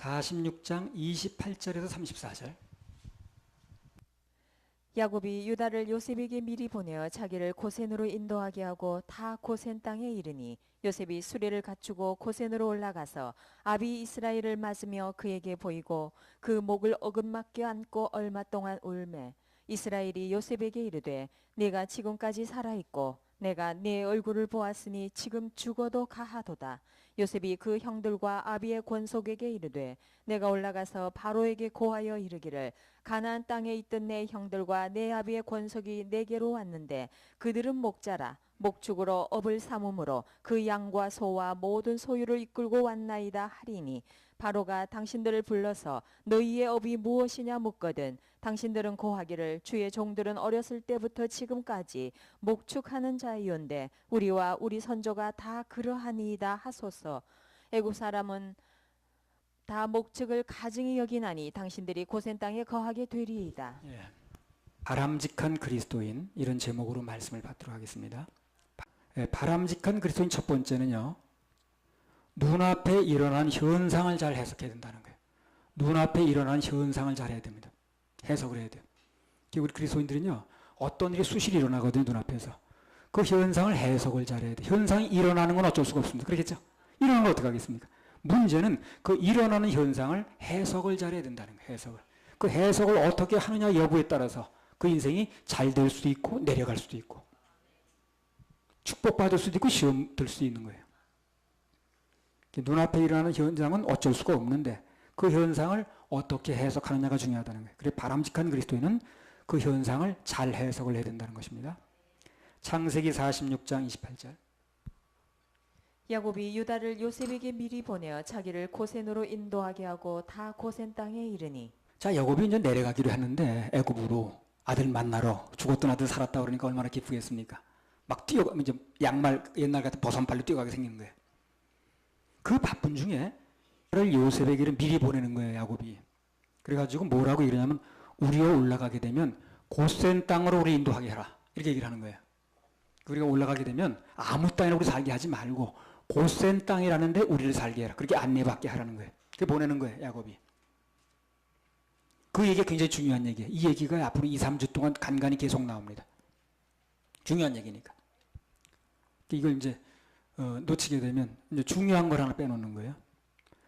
46장 28절에서 34절. 야곱이 유다를 요셉에게 미리 보내어 자기를 고센으로 인도하게 하고 다 고센 땅에 이르니 요셉이 수레를 갖추고 고센으로 올라가서 아비 이스라엘을 맞으며 그에게 보이고 그 목을 어긋맞게 안고 얼마 동안 울매 이스라엘이 요셉에게 이르되 네가 지금까지 살아있고 내가 네 얼굴을 보았으니 지금 죽어도 가하도다. 요셉이 그 형들과 아비의 권속에게 이르되 내가 올라가서 바로에게 고하여 이르기를 가나안 땅에 있던 내 형들과 내 아비의 권속이 내게로 왔는데 그들은 목자라 목축으로 업을 삼음으로 그 양과 소와 모든 소유를 이끌고 왔나이다 하리니 바로가 당신들을 불러서 너희의 업이 무엇이냐 묻거든 당신들은 고하기를 주의 종들은 어렸을 때부터 지금까지 목축하는 자이온데 우리와 우리 선조가 다 그러하니이다 하소서. 애굽 사람은 다 목축을 가증히 여기나니 당신들이 고센 땅에 거하게 되리이다. 바람직한 그리스도인, 이런 제목으로 말씀을 받도록 하겠습니다. 바람직한 그리스도인 첫 번째는요, 눈앞에 일어난 현상을 잘 해석해야 된다는 거예요. 눈앞에 일어난 현상을 잘 해야 됩니다. 해석을 해야 돼요. 우리 그리스도인들은요, 어떤 일이 수시로 일어나거든요, 눈앞에서. 그 현상을 해석을 잘 해야 돼요. 현상이 일어나는 건 어쩔 수가 없습니다. 그렇겠죠? 일어나는 건 어떻게 하겠습니까? 문제는 그 일어나는 현상을 해석을 잘 해야 된다는 거예요, 해석을. 그 해석을 어떻게 하느냐 여부에 따라서 그 인생이 잘 될 수도 있고, 내려갈 수도 있고, 축복받을 수도 있고, 시험 들 수 있는 거예요. 눈앞에 일어나는 현상은 어쩔 수가 없는데 그 현상을 어떻게 해석하느냐가 중요하다는 거예요. 그래서 바람직한 그리스도인은 그 현상을 잘 해석을 해야 된다는 것입니다. 창세기 46장 28절. 야곱이 유다를 요셉에게 미리 보내어 자기를 고센으로 인도하게 하고 다 고센 땅에 이르니. 자, 야곱이 이제 내려가기로 했는데 애굽으로 아들 만나러, 죽었던 아들 살았다 그러니까 얼마나 기쁘겠습니까? 막 뛰어가, 이제 양말 옛날 같은 버선발로 뛰어가게 생기는 거예요. 그 바쁜 중에 요셉에게를 미리 보내는 거예요, 야곱이. 그래가지고 뭐라고 이러냐면 우리가 올라가게 되면 고센 땅으로 우리 인도하게 해라, 이렇게 얘기를 하는 거예요. 우리가 올라가게 되면 아무 땅이나 우리 살게 하지 말고 고센 땅이라는 데 우리를 살게 해라, 그렇게 안내받게 하라는 거예요. 그렇게 보내는 거예요, 야곱이. 그 얘기가 굉장히 중요한 얘기예요. 이 얘기가 앞으로 2, 3주 동안 간간히 계속 나옵니다. 중요한 얘기니까. 이걸 이제 놓치게 되면 이제 중요한 걸 하나 빼놓는 거예요.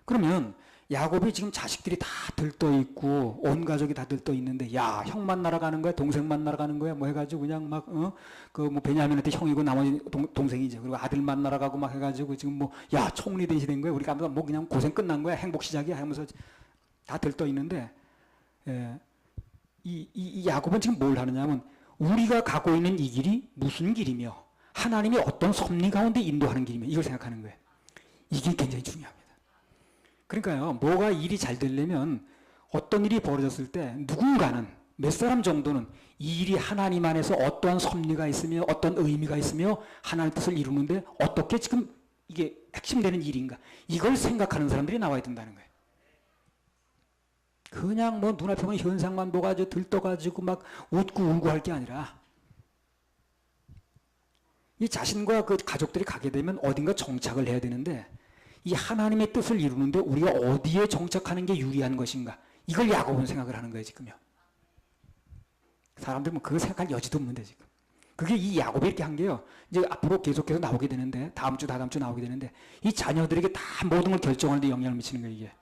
그러면 야곱이 지금 자식들이 다 들떠 있고 온 가족이 다 들떠 있는데, 야, 형 만나러 가는 거야, 동생 만나러 가는 거야, 뭐 해가지고 그냥 막 그 뭐 베냐민한테 형이고 나머지 동생이죠. 그리고 아들 만나러 가고 막 해가지고 지금 뭐, 야, 총리 대신 거야, 우리가 뭐 그냥 고생 끝난 거야, 행복 시작이야 하면서 다 들떠 있는데, 이 야곱은 지금 뭘 하느냐면 우리가 가고 있는 이 길이 무슨 길이며 하나님이 어떤 섭리 가운데 인도하는 길이며 이걸 생각하는 거예요. 이게 굉장히 중요합니다. 그러니까요, 뭐가 일이 잘 되려면 어떤 일이 벌어졌을 때 누군가는, 몇 사람 정도는 이 일이 하나님 안에서 어떠한 섭리가 있으며 어떤 의미가 있으며 하나님의 뜻을 이루는데 어떻게 지금 이게 핵심되는 일인가, 이걸 생각하는 사람들이 나와야 된다는 거예요. 그냥 뭐 눈앞에 보면 현상만 보가지고 들떠가지고 막 웃고 울고 할 게 아니라, 이 자신과 그 가족들이 가게 되면 어딘가 정착을 해야 되는데, 이 하나님의 뜻을 이루는데 우리가 어디에 정착하는 게 유리한 것인가, 이걸 야곱은 생각을 하는 거예요, 지금요. 사람들은 뭐 그거 생각할 여지도 없는데, 지금. 그게 이 야곱이 이렇게 한 게요, 이제 앞으로 계속해서 나오게 되는데, 다음 주, 다다음 주 나오게 되는데, 이 자녀들에게 다 모든 걸 결정하는 데 영향을 미치는 거예요, 이게.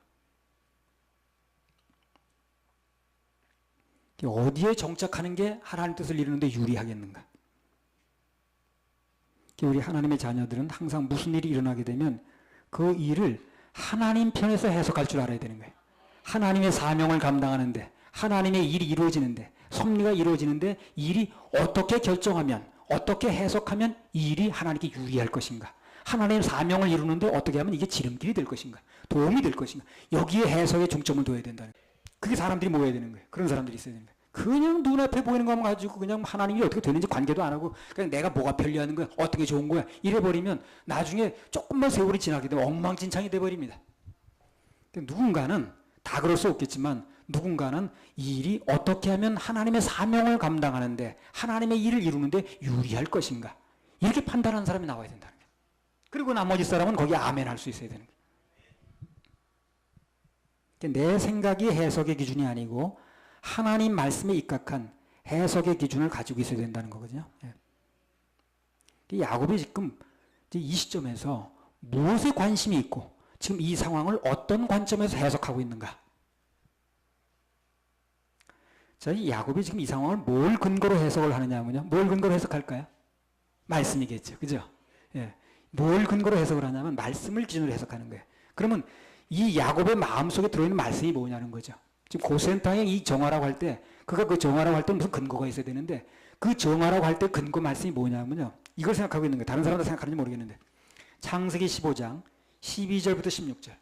어디에 정착하는 게 하나님 뜻을 이루는데 유리하겠는가? 우리 하나님의 자녀들은 항상 무슨 일이 일어나게 되면 그 일을 하나님 편에서 해석할 줄 알아야 되는 거예요. 하나님의 사명을 감당하는데, 하나님의 일이 이루어지는데, 섭리가 이루어지는데 일이 어떻게 결정하면, 어떻게 해석하면 이 일이 하나님께 유리할 것인가, 하나님의 사명을 이루는데 어떻게 하면 이게 지름길이 될 것인가, 도움이 될 것인가, 여기에 해석에 중점을 둬야 된다는 거예요. 그게 사람들이 모여야 되는 거예요. 그런 사람들이 있어야 되는 거예요. 그냥 눈앞에 보이는 것만 가지고 그냥 하나님이 어떻게 되는지 관계도 안 하고 그냥 내가 뭐가 편리한 거야, 어떤 게 좋은 거야, 이래버리면 나중에 조금만 세월이 지나게 되면 엉망진창이 돼버립니다. 누군가는, 다 그럴 수 없겠지만 누군가는 이 일이 어떻게 하면 하나님의 사명을 감당하는데, 하나님의 일을 이루는데 유리할 것인가, 이렇게 판단하는 사람이 나와야 된다는 거예요. 그리고 나머지 사람은 거기에 아멘 할 수 있어야 되는 거예요. 내 생각이 해석의 기준이 아니고 하나님 말씀에 입각한 해석의 기준을 가지고 있어야 된다는 거거든요. 예. 야곱이 지금 이 시점에서 무엇에 관심이 있고 지금 이 상황을 어떤 관점에서 해석하고 있는가? 자, 이 야곱이 지금 이 상황을 뭘 근거로 해석을 하느냐면요. 뭘 근거로 해석할까요? 말씀이겠죠. 그죠? 예. 뭘 근거로 해석을 하냐면 말씀을 기준으로 해석하는 거예요. 그러면 이 야곱의 마음속에 들어있는 말씀이 뭐냐는 거죠. 지금 고센 땅에 이 정화라고 할 때 그가 그 정화라고 할 때 무슨 근거가 있어야 되는데 그 정화라고 할 때 근거 말씀이 뭐냐면요. 이걸 생각하고 있는 거예요. 다른 사람도 생각하는지 모르겠는데 창세기 15장 12절부터 16절.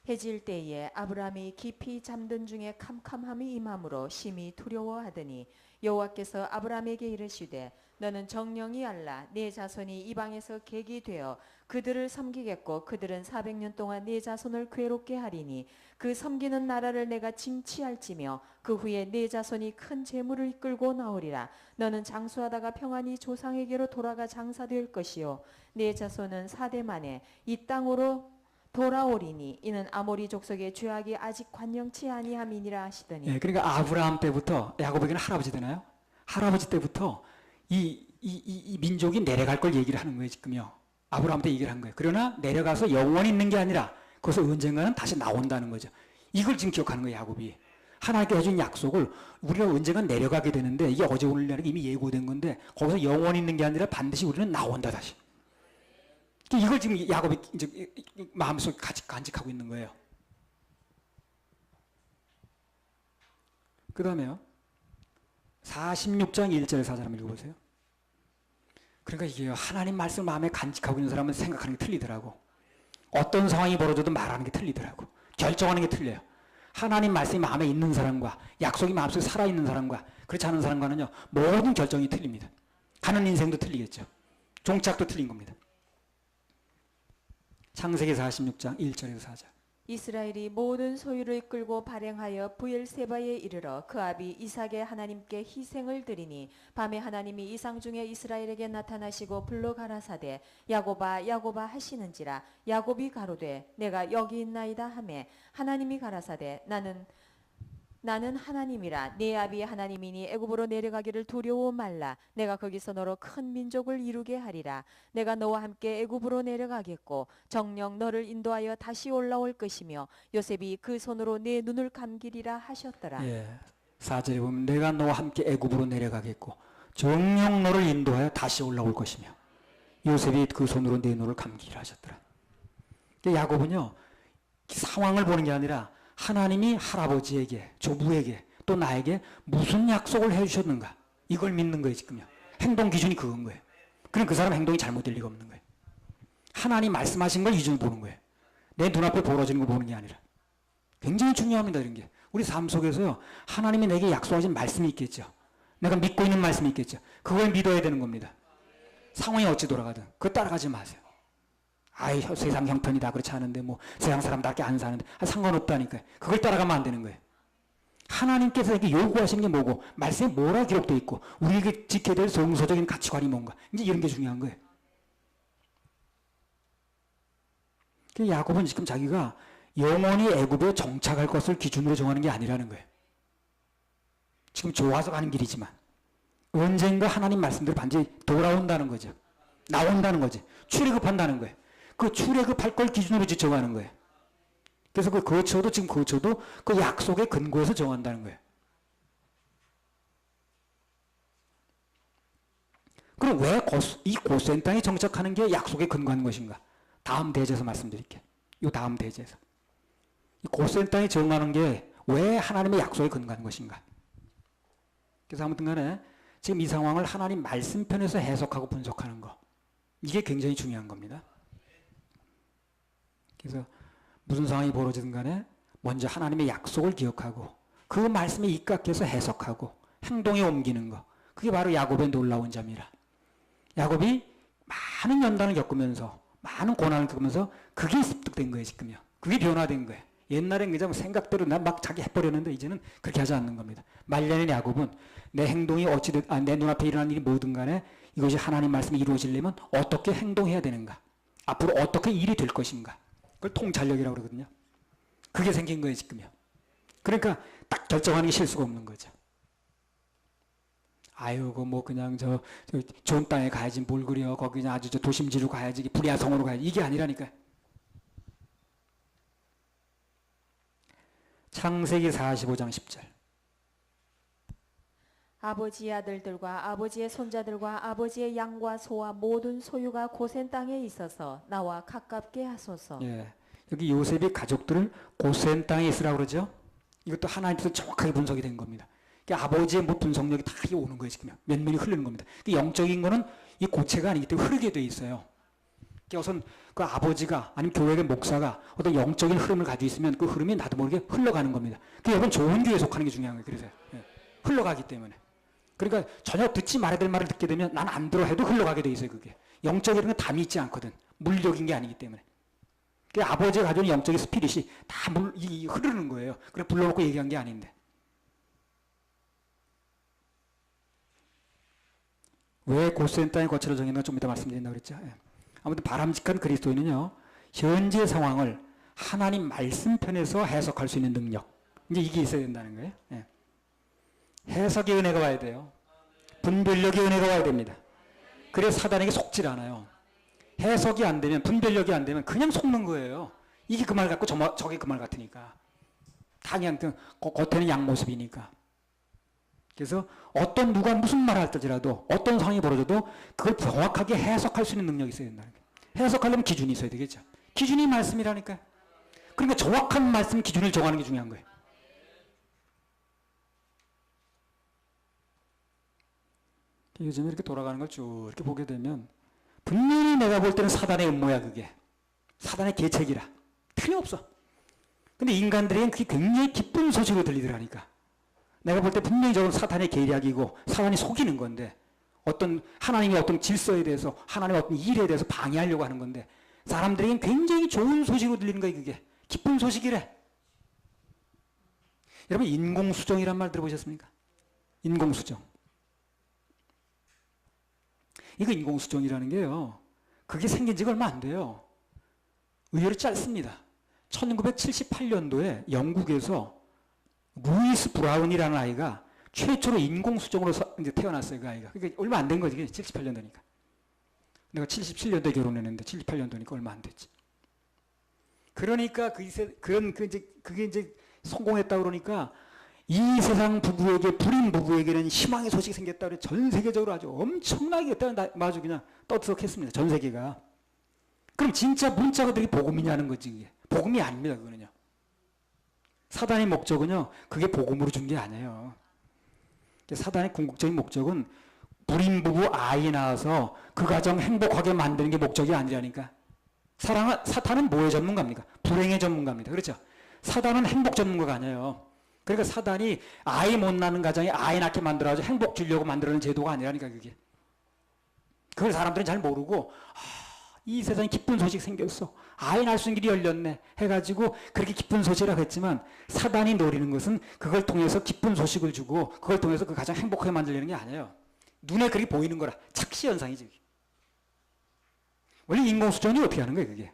해질 때에 아브라함이 깊이 잠든 중에 캄캄함이 임함으로 심히 두려워하더니 여호와께서 아브라함에게 이르시되 너는 정령이 알라 네 자손이 이방에서 객이 되어 그들을 섬기겠고 그들은 400년 동안 네 자손을 괴롭게 하리니 그 섬기는 나라를 내가 징치할지며 그 후에 네 자손이 큰 재물을 이끌고 나오리라. 너는 장수하다가 평안히 조상에게로 돌아가 장사될 것이요 네 자손은 4대 만에 이 땅으로 돌아오리니 이는 아모리 족속의 죄악이 아직 관영치 아니함이니라 하시더니. 예, 그러니까 아브라함 때부터 야곱에게는 할아버지 되나요? 할아버지 때부터 이 민족이 내려갈 걸 얘기를 하는 거예요, 지금요. 아브라함 때 얘기를 한 거예요. 그러나 내려가서 영원히 있는 게 아니라 거기서 언젠가는 다시 나온다는 거죠. 이걸 지금 기억하는 거예요, 야곱이. 하나님께 해준 약속을 우리가 언젠가 내려가게 되는데 이게 어제 오늘 내가 이미 예고된 건데 거기서 영원히 있는 게 아니라 반드시 우리는 나온다 다시. 이걸 지금 야곱이 이제 마음속에 간직하고 있는 거예요. 그 다음에요. 46장 1절 4절 한번 읽어보세요. 그러니까 이게 하나님 말씀을 마음에 간직하고 있는 사람은 생각하는 게 틀리더라고. 어떤 상황이 벌어져도 말하는 게 틀리더라고. 결정하는 게 틀려요. 하나님 말씀이 마음에 있는 사람과 약속이 마음속에 살아있는 사람과 그렇지 않은 사람과는요. 모든 결정이 틀립니다. 가는 인생도 틀리겠죠. 종착도 틀린 겁니다. 창세기 46장 1절에서 4절. 이스라엘이 모든 소유를 이끌고 발행하여 부엘세바에 이르러 그 아비 이삭의 하나님께 희생을 드리니 밤에 하나님이 이상 중에 이스라엘에게 나타나시고 불러 가라사대 야곱아 야곱아 하시는지라. 야곱이 가로되 내가 여기 있나이다 하매 하나님이 가라사대 나는 하나님이라 네 아비의 하나님이니 애굽으로 내려가기를 두려워 말라. 내가 거기서 너로 큰 민족을 이루게 하리라. 내가 너와 함께 애굽으로 내려가겠고 정녕 너를 인도하여 다시 올라올 것이며 요셉이 그 손으로 네 눈을 감기리라 하셨더라. 예, 4절에 보면 내가 너와 함께 애굽으로 내려가겠고 정녕 너를 인도하여 다시 올라올 것이며 요셉이 그 손으로 네 눈을 감기리라 하셨더라. 야곱은요 상황을 보는 게 아니라 하나님이 할아버지에게, 조부에게, 또 나에게 무슨 약속을 해주셨는가 이걸 믿는 거예요 지금요. 행동 기준이 그건 거예요. 그럼 그 사람 행동이 잘못될 리가 없는 거예요. 하나님 말씀하신 걸 기준으로 보는 거예요. 내 눈앞에 벌어지는 걸 보는 게 아니라. 굉장히 중요합니다 이런 게. 우리 삶 속에서요 하나님이 내게 약속하신 말씀이 있겠죠. 내가 믿고 있는 말씀이 있겠죠. 그걸 믿어야 되는 겁니다. 상황이 어찌 돌아가든 그거 따라가지 마세요. 아이 세상 형편이다 그렇지 않은데 뭐 세상 사람답게 안 사는데 상관없다니까요. 그걸 따라가면 안 되는 거예요. 하나님께서 이렇게 요구하시는 게 뭐고 말씀에 뭐라 기록되어 있고 우리에게 지켜야 될 성서적인 가치관이 뭔가 이제 이런 게 중요한 거예요. 야곱은 지금 자기가 영원히 애굽에 정착할 것을 기준으로 정하는 게 아니라는 거예요. 지금 좋아서 가는 길이지만 언젠가 하나님 말씀대로 반드시 돌아온다는 거죠. 나온다는 거지. 출애굽한다는 거예요. 그 출애굽할 걸 기준으로 정하는 거예요. 그래서 그 거처도 지금 거처도 그 약속의 근거에서 정한다는 거예요. 그럼 왜 이 고센 땅에 정착하는 게 약속의 근거인 것인가? 다음 대제에서 말씀드릴게요. 이 다음 대제에서. 이 고센 땅에 정하는 게 왜 하나님의 약속의 근거인 것인가? 그래서 아무튼 간에 지금 이 상황을 하나님 말씀편에서 해석하고 분석하는 거. 이게 굉장히 중요한 겁니다. 그래서 무슨 상황이 벌어지든 간에 먼저 하나님의 약속을 기억하고 그 말씀에 입각해서 해석하고 행동에 옮기는 거. 그게 바로 야곱의 놀라운 점이라. 야곱이 많은 연단을 겪으면서 많은 고난을 겪으면서 그게 습득된 거예요 지금요. 그게 변화된 거예요. 옛날엔 그냥 생각대로 난 막 자기 해버렸는데 이제는 그렇게 하지 않는 겁니다. 말년의 야곱은 내 행동이 내 눈앞에 일어난 일이 뭐든 간에 이것이 하나님 말씀이 이루어지려면 어떻게 행동해야 되는가. 앞으로 어떻게 일이 될 것인가. 그걸 통찰력이라고 그러거든요. 그게 생긴 거예요, 지금요. 그러니까 딱 결정하는 게 실수가 없는 거죠. 아유, 뭐 그냥 저 좋은 땅에 가야지 뭘 그려. 거기 그냥 아주 저 도심지로 가야지. 불야성으로 가야지. 이게 아니라니까요. 창세기 45장 10절. 아버지의 아들들과 아버지의 손자들과 아버지의 양과 소와 모든 소유가 고센 땅에 있어서 나와 가깝게 하소서. 예. 여기 요셉이 가족들을 고센 땅에 있으라고 그러죠. 이것도 하나님께서 정확하게 분석이 된 겁니다. 그러니까 아버지의 뭐 분석력이 다 오는 거예요, 지금. 면면이 흐르는 겁니다. 영적인 거는 이 고체가 아니기 때문에 흐르게 돼 있어요. 우선 그 아버지가 아니면 교회의 목사가 어떤 영적인 흐름을 가지고 있으면 그 흐름이 나도 모르게 흘러가는 겁니다. 여러분 좋은 교회에 속하는 게 중요한 거예요. 그래서 흘러가기 때문에. 그러니까 전혀 듣지 말아야 될 말을 듣게 되면 난 안 들어 해도 흘러가게 돼 있어요. 그게 영적이라는 건 담이 있지 않거든. 물력인 게 아니기 때문에. 그러니까 아버지가 가져온 영적인 스피릿이 다 흐르는 거예요. 그래 불러놓고 얘기한 게 아닌데. 왜 고센 땅의 거처를 정했는가 좀 이따 말씀드린다고 그랬죠. 아무튼 바람직한 그리스도인은요, 현재 상황을 하나님 말씀편에서 해석할 수 있는 능력. 이제 이게 있어야 된다는 거예요. 해석의 은혜가 와야 돼요. 분별력의 은혜가 와야 됩니다. 그래서 사단에게 속질 않아요. 해석이 안 되면, 분별력이 안 되면 그냥 속는 거예요. 이게 그 말 같고 저게 그 말 같으니까. 다 그냥 겉에는 양모습이니까. 그래서 어떤 누가 무슨 말을 할지라도 어떤 상황이 벌어져도 그걸 정확하게 해석할 수 있는 능력이 있어야 된다는 거예요. 해석하려면 기준이 있어야 되겠죠. 기준이 말씀이라니까요. 그러니까 정확한 말씀 기준을 정하는 게 중요한 거예요. 요즘에 이렇게 돌아가는 걸 쭉 이렇게 보게 되면 분명히 내가 볼 때는 사단의 음모야 그게. 사단의 계책이라. 틀림없어. 근데 인간들에겐 그게 굉장히 기쁜 소식으로 들리더라니까. 내가 볼 때 분명히 저건 사탄의 계략이고 사탄이 속이는 건데 어떤 하나님의 어떤 질서에 대해서 하나님의 어떤 일에 대해서 방해하려고 하는 건데 사람들에겐 굉장히 좋은 소식으로 들리는 거예요. 그게. 기쁜 소식이래. 여러분 인공수정이란 말 들어보셨습니까? 인공수정. 이거 인공수정이라는 게요. 그게 생긴 지가 얼마 안 돼요. 의외로 짧습니다. 1978년도에 영국에서 루이스 브라운이라는 아이가 최초로 인공수정으로 이제 태어났어요. 그 아이가. 그러니까 얼마 안 된 거지. 78년도니까. 내가 77년도에 결혼했는데 78년도니까 얼마 안 됐지. 그러니까 그게 이제 성공했다 그러니까 이 세상 부부에게 불임 부부에게는 희망의 소식이 생겼다 그래 전 세계적으로 아주 엄청나게 아주 그냥 떠들썩했습니다. 전 세계가. 그럼 진짜 문자가 되게 복음이냐는 거지. 그게. 복음이 아닙니다. 그거는요. 사단의 목적은요. 그게 복음으로 준 게 아니에요. 사단의 궁극적인 목적은 불임 부부 아이 낳아서 그 가정 행복하게 만드는 게 목적이 아니라니까. 사탄은 뭐의 전문가입니까? 불행의 전문가입니다. 그렇죠? 사단은 행복 전문가가 아니에요. 그러니까 사단이 아이 못 낳는 가정에 아이 낳게 만들어가지고 행복 주려고 만들어낸 제도가 아니라니까 그게. 그걸 사람들은 잘 모르고 이 세상에 기쁜 소식 생겼어. 아이 낳을 수 있는 길이 열렸네. 해가지고 그렇게 기쁜 소식이라고 했지만 사단이 노리는 것은 그걸 통해서 기쁜 소식을 주고 그걸 통해서 그 가정 행복하게 만들려는 게 아니에요. 눈에 그렇게 보이는 거라. 착시 현상이지. 원래 인공수정이 어떻게 하는 거예요 그게.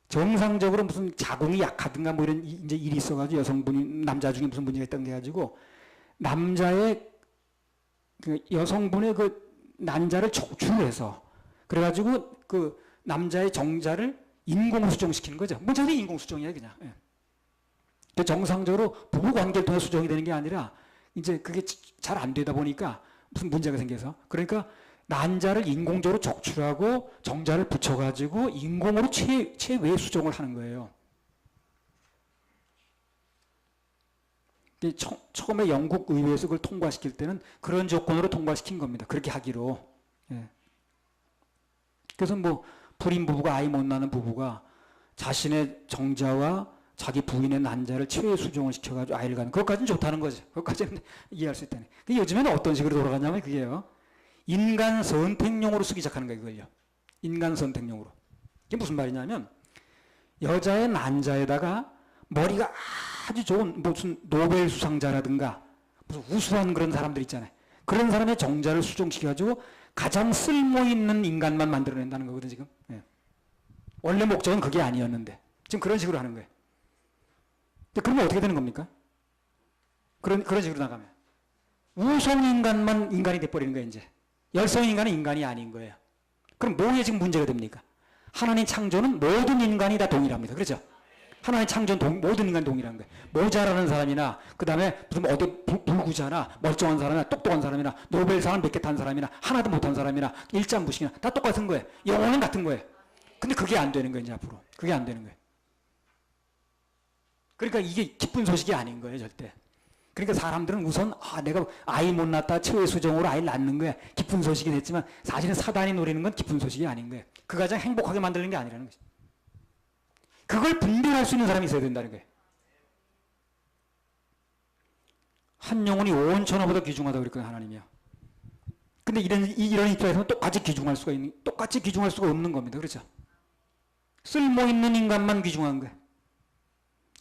정상적으로 무슨 자궁이 약하든가 뭐 이런 이제 일이 있어가지고 여성분이 남자 중에 무슨 문제가 있던 게 가지고 남자의 그 여성분의 그 난자를 촉출해서 그래가지고 그 남자의 정자를 인공수정시키는 거죠. 문제는 인공수정이에요 그냥. 예. 정상적으로 부부 관계를 통해 수정이 되는 게 아니라 이제 그게 잘 안 되다 보니까 무슨 문제가 생겨서 그러니까 난자를 인공적으로 적출하고 정자를 붙여가지고 인공으로 체외 수정을 하는 거예요. 처음에 영국 의회에서 그걸 통과시킬 때는 그런 조건으로 통과시킨 겁니다. 그렇게 하기로. 예. 그래서 뭐 불임 부부가 아이 못 낳는 부부가 자신의 정자와 자기 부인의 난자를 체외 수정을 시켜가지고 아이를 갖는 그것까지는 좋다는 거죠. 그것까지는 이해할 수 있다는. 근데 요즘에는 어떤 식으로 돌아가냐면 그게요. 인간 선택용으로 쓰기 시작하는 거예요. 그걸요. 인간 선택용으로. 이게 무슨 말이냐면 여자의 난자에다가 머리가 아주 좋은 무슨 노벨 수상자라든가 무슨 우수한 그런 사람들 있잖아요. 그런 사람의 정자를 수정시켜가지고 가장 쓸모있는 인간만 만들어낸다는 거거든 지금. 예. 원래 목적은 그게 아니었는데 지금 그런 식으로 하는 거예요. 그러면 어떻게 되는 겁니까? 그런 식으로 나가면 우성 인간만 인간이 돼버리는 거예요. 이제 열성 인간은 인간이 아닌 거예요. 그럼 뭐에 지금 문제가 됩니까? 하나님 창조는 모든 인간이 다 동일합니다. 그렇죠? 하나님 창조는 모든 인간 동일한 거예요. 모자라는 사람이나 그 다음에 무슨 어디 불구자나 멀쩡한 사람이나 똑똑한 사람이나 노벨상을 몇 개 탄 사람이나 하나도 못한 사람이나 일장부식이나 다 똑같은 거예요. 영혼은 같은 거예요. 근데 그게 안 되는 거예요. 이제 앞으로 그게 안 되는 거예요. 그러니까 이게 기쁜 소식이 아닌 거예요. 절대. 그러니까 사람들은 우선 내가 아이 못 낳았다 최후의 수정으로 아이를 낳는 거야. 기쁜 소식이 됐지만 사실은 사단이 노리는 건 기쁜 소식이 아닌 거예요. 그 가장 행복하게 만드는 게 아니라는 거죠. 그걸 분별할 수 있는 사람이 있어야 된다는 거예요. 한 영혼이 온 천하보다 귀중하다고 그랬거든요. 하나님이요. 근데 이런 입장에서는 똑같이 귀중할 수가 없는 겁니다. 그렇죠? 쓸모있는 인간만 귀중한 거예요.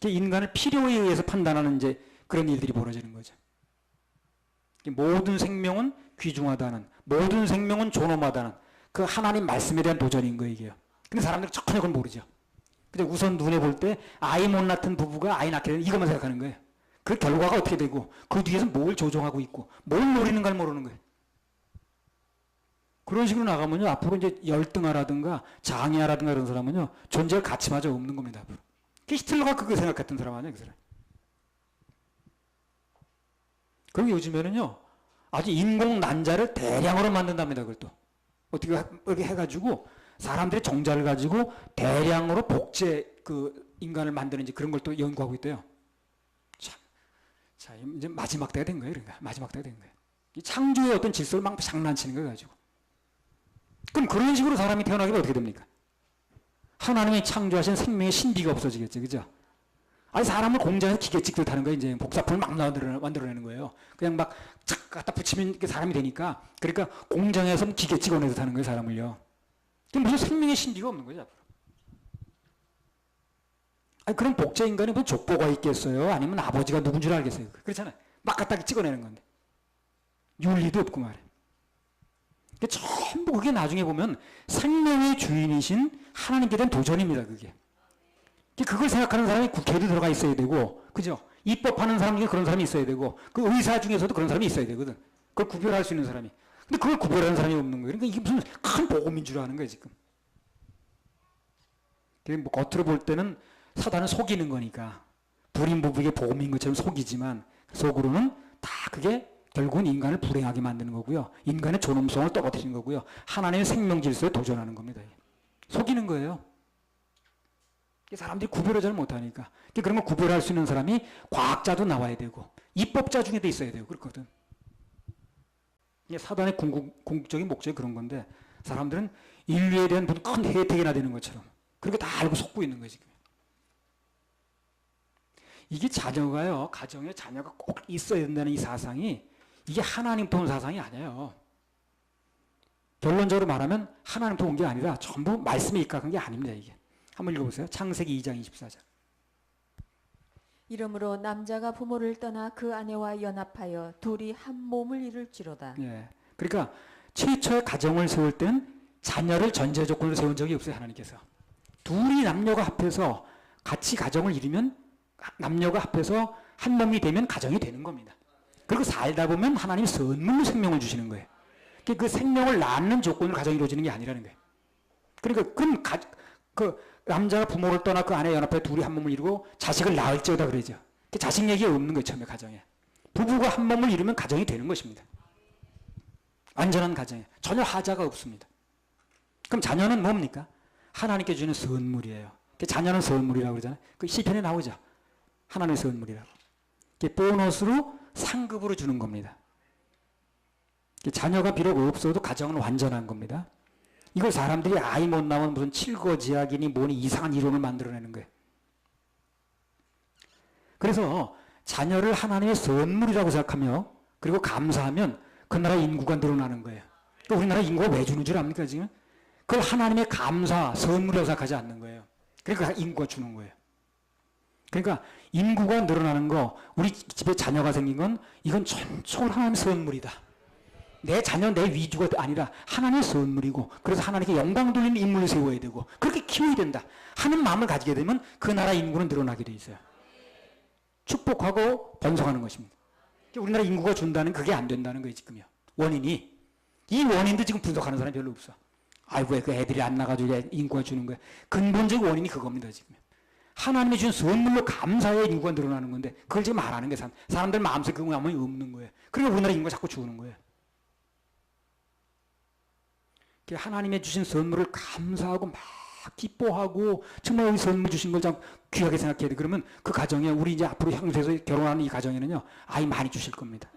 인간을 필요에 의해서 판단하는 이제 그런 일들이 벌어지는 거죠. 모든 생명은 귀중하다는, 모든 생명은 존엄하다는 그 하나님 말씀에 대한 도전인 거예요, 이게요. 근데 사람들은 전혀 그걸 모르죠. 그냥 우선 눈에 볼 때 아이 못 낳던 부부가 아이 낳게 되는 이것만 생각하는 거예요. 그 결과가 어떻게 되고 그 뒤에서 뭘 조종하고 있고 뭘 노리는가를 모르는 거예요. 그런 식으로 나가면요, 앞으로 이제 열등하라든가 장애하라든가 이런 사람은요, 존재할 가치마저 없는 겁니다, 앞으로. 히틀러가 그거 생각했던 사람 아니에요, 그 사람. 그리고 요즘에는요, 아주 인공 난자를 대량으로 만든답니다, 그걸 또. 어떻게 해가지고, 사람들의 정자를 가지고 대량으로 인간을 만드는지 그런 걸 또 연구하고 있대요. 자, 이제 마지막 때가 된 거예요, 그러니까. 마지막 때가 된 거예요. 이 창조의 어떤 질서를 막 장난치는 거 가지고. 그럼 그런 식으로 사람이 태어나게 되면 어떻게 됩니까? 하나님이 창조하신 생명의 신비가 없어지겠죠, 그죠? 아니, 사람을 공장에서 기계찍듯 하는 거예요, 이제. 복사품을 막 만들어내는 거예요. 그냥 막 착 갖다 붙이면 사람이 되니까. 그러니까 공장에서 기계 찍어내듯 하는 거예요, 사람을요. 무슨 생명의 신비가 없는 거죠, 앞으로. 아니, 그럼 복제 인간이 무슨 족보가 있겠어요? 아니면 아버지가 누군 줄 알겠어요? 그렇잖아요. 막 갖다 찍어내는 건데. 윤리도 없고 말이에요. 전부 그게 나중에 보면 생명의 주인이신 하나님께 대한 도전입니다, 그게. 그걸 생각하는 사람이 국회에도 들어가 있어야 되고, 그죠? 입법하는 사람 중에 그런 사람이 있어야 되고, 그 의사 중에서도 그런 사람이 있어야 되거든. 그걸 구별할 수 있는 사람이. 근데 그걸 구별하는 사람이 없는 거예요. 그러니까 이게 무슨 큰 복음인줄 아는 거예요, 지금. 뭐 겉으로 볼 때는 사단은 속이는 거니까. 불임 부부에게 복음인 것처럼 속이지만, 속으로는 다 그게 결국은 인간을 불행하게 만드는 거고요. 인간의 존엄성을 떨어뜨리는 거고요. 하나님의 생명 질서에 도전하는 겁니다. 속이는 거예요. 사람들이 구별을 잘 못하니까. 그런 걸 구별할 수 있는 사람이 과학자도 나와야 되고 입법자 중에도 있어야 되고 그렇거든. 사단의 궁극적인 목적이 그런 건데 사람들은 인류에 대한 무슨 큰 혜택이나 되는 것처럼 그렇게 다 알고 속고 있는 거예요, 지금. 이게 자녀가요, 가정에 자녀가 꼭 있어야 된다는 이 사상이 이게 하나님부터 온 사상이 아니에요. 결론적으로 말하면 하나님부터 온 게 아니라 전부 말씀에 입각한 게 아닙니다, 이게. 한번 읽어보세요. 창세기 2장 24절. 이러므로 남자가 부모를 떠나 그 아내와 연합하여 둘이 한 몸을 이룰지로다. 예. 그러니까 최초의 가정을 세울 때는 자녀를 전제 조건으로 세운 적이 없어요, 하나님께서. 둘이 남녀가 합해서 같이 가정을 이루면 남녀가 합해서 한 몸이 되면 가정이 되는 겁니다. 그리고 살다 보면 하나님이 선물로 생명을 주시는 거예요. 그 생명을 낳는 조건으로 가정이 이루어지는 게 아니라는 거예요. 그러니까 그 남자가 부모를 떠나 그 아내 연합해 둘이 한 몸을 이루고 자식을 낳을지어다 그러죠. 자식 얘기가 없는 거예요, 처음에 가정에. 부부가 한 몸을 이루면 가정이 되는 것입니다. 완전한 가정에 전혀 하자가 없습니다. 그럼 자녀는 뭡니까? 하나님께 주는 선물이에요. 자녀는 선물이라고 그러잖아요. 그 시편에 나오죠. 하나님의 선물이라고. 보너스로 상급으로 주는 겁니다. 자녀가 비록 없어도 가정은 완전한 겁니다. 이걸 사람들이 아이 못 낳으면 무슨 칠거지약이니 뭐니 이상한 이론을 만들어내는 거예요. 그래서 자녀를 하나님의 선물이라고 생각하며 그리고 감사하면 그 나라 인구가 늘어나는 거예요. 우리나라 인구가 왜 주는 줄 압니까, 지금? 그걸 하나님의 감사, 선물이라고 생각하지 않는 거예요. 그러니까 인구가 주는 거예요. 그러니까 인구가 늘어나는 거, 우리 집에 자녀가 생긴 건 이건 전적으로 하나님의 선물이다. 내 자녀, 내 위주가 아니라 하나님의 선물이고, 그래서 하나님께 영광 돌리는 인물을 세워야 되고, 그렇게 키워야 된다 하는 마음을 가지게 되면 그 나라 인구는 늘어나게 돼 있어요. 축복하고 번성하는 것입니다. 우리나라 인구가 준다는 그게 안 된다는 거예요, 지금요. 원인이. 이 원인도 지금 분석하는 사람이 별로 없어. 아이고, 왜 그 애들이 안 나가지고 인구가 주는 거야. 근본적 원인이 그겁니다, 지금. 하나님이 준 선물로 감사해야 인구가 늘어나는 건데, 그걸 지금 말하는 게 사람들 마음속에 그거 아무 없는 거예요. 그러니까 우리나라 인구가 자꾸 죽는 거예요. 하나님의 주신 선물을 감사하고 막 기뻐하고 정말 이 선물 주신 걸 참 귀하게 생각해야 돼. 그러면 그 가정에 우리 이제 앞으로 향수에서 결혼하는 이 가정에는요, 아이 많이 주실 겁니다.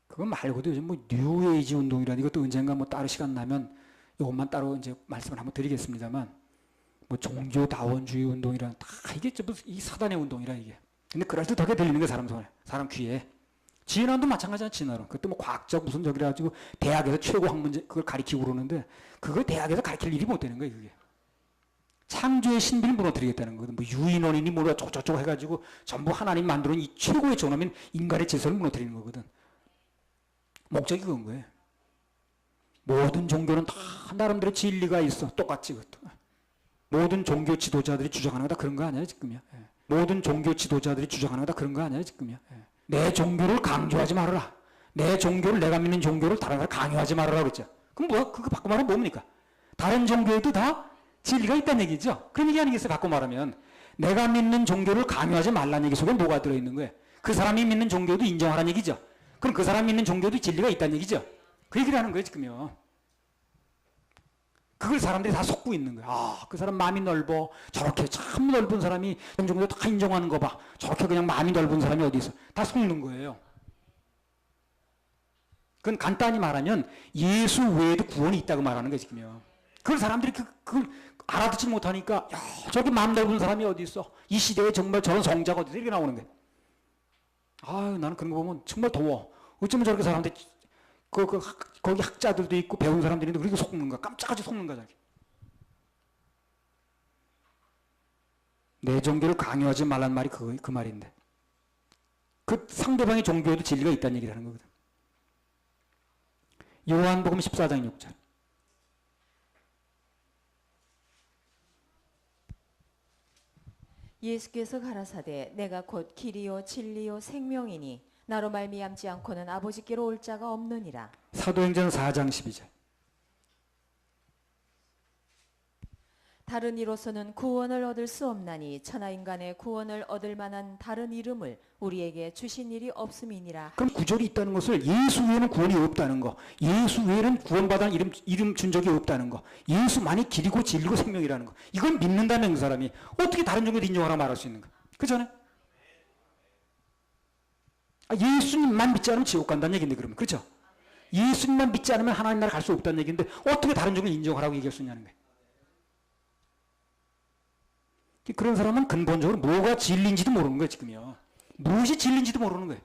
그거 말고도 요즘 뭐 뉴에이지 운동이라는 이것도 언젠가 뭐 따로 시간 나면 이것만 따로 이제 말씀을 한번 드리겠습니다만, 뭐 종교다원주의 운동이라는 다 이게 전부 이 사단의 운동이라 이게. 근데 그럴듯하게 들리는 게 사람 손에, 사람 귀에. 진화론도 마찬가지잖아, 진화론. 그것도 뭐 과학적 무슨 저기라 가지고 대학에서 최고 학문제 그걸 가르치고 그러는데 그걸 대학에서 가르칠 일이 못 되는 거예요, 그게. 창조의 신비를 무너뜨리겠다는 거거든. 뭐 유인원이니 뭐가 저쩌고 해가지고 전부 하나님 만들어 놓은 이 최고의 존엄인 인간의 질서를 무너뜨리는 거거든. 목적이 그건 거예요. 모든 종교는 다 나름대로 진리가 있어. 똑같지, 그것도. 모든 종교 지도자들이 주장하는 거 다 그런 거 아니야, 지금이야. 모든 종교 지도자들이 주장하는 거 다 그런 거 아니야, 지금이야. 내 종교를 강조하지 말아라. 내 종교를, 내가 믿는 종교를 다른 사람 강요하지 말아라 그랬죠. 그럼 뭐야? 그거 바꿔 말하면 뭡니까? 다른 종교에도 다 진리가 있다는 얘기죠. 그런 얘기 아니겠어요? 바꿔 말하면. 내가 믿는 종교를 강요하지 말라는 얘기 속에 뭐가 들어있는 거예요? 그 사람이 믿는 종교도 인정하라는 얘기죠. 그럼 그 사람이 믿는 종교도 진리가 있다는 얘기죠. 그 얘기를 하는 거예요, 지금요. 그걸 사람들이 다 속고 있는 거예요. 아, 그 사람 마음이 넓어. 저렇게 참 넓은 사람이 종교도 다 인정하는 거 봐. 저렇게 그냥 마음이 넓은 사람이 어디 있어. 다 속는 거예요. 그건 간단히 말하면 예수 외에도 구원이 있다고 말하는 거예요, 지금요. 그걸 사람들이 그걸 알아듣지 못하니까, 야, 저렇게 마음 넓은 사람이 어디 있어. 이 시대에 정말 저런 성자가 어디 있어. 이렇게 나오는 거예요. 아유, 나는 그런 거 보면 정말 더워. 어쩌면 저렇게 사람들이 거기 학자들도 있고 배운 사람들이 있는데 그렇게 속는 거야. 깜짝하지 속는 거야. 내 종교를 강요하지 말란 말이 그 말인데. 그 상대방의 종교에도 진리가 있다는 얘기를 하는 거거든. 요한복음 14장 6절. 예수께서 가라사대 내가 곧 길이요 진리요 생명이니 나로 말미암지 않고는 아버지께로 올 자가 없느니라. 사도행전 4장 12절. 다른 이로서는 구원을 얻을 수 없나니 천하 인간의 구원을 얻을 만한 다른 이름을 우리에게 주신 일이 없음이니라. 그럼 구절이 있다는 것을 예수 외에는 구원이 없다는 거, 예수 외에는 구원받은 이름 준 적이 없다는 거, 예수만이 길이고 진리고 생명이라는 거, 이건 믿는다면 그 사람이 어떻게 다른 종교도 인정하라 말할 수 있는가? 그렇잖아요? 예수님만 믿지 않으면 지옥 간다는 얘기인데, 그러면. 그렇죠? 예수님만 믿지 않으면 하나님 나라 갈 수 없다는 얘기인데 어떻게 다른 종교를 인정하라고 얘기할 수 있냐는 거예요. 그런 사람은 근본적으로 뭐가 진리인지도 모르는 거예요, 지금요. 무엇이 진리인지도 모르는 거예요.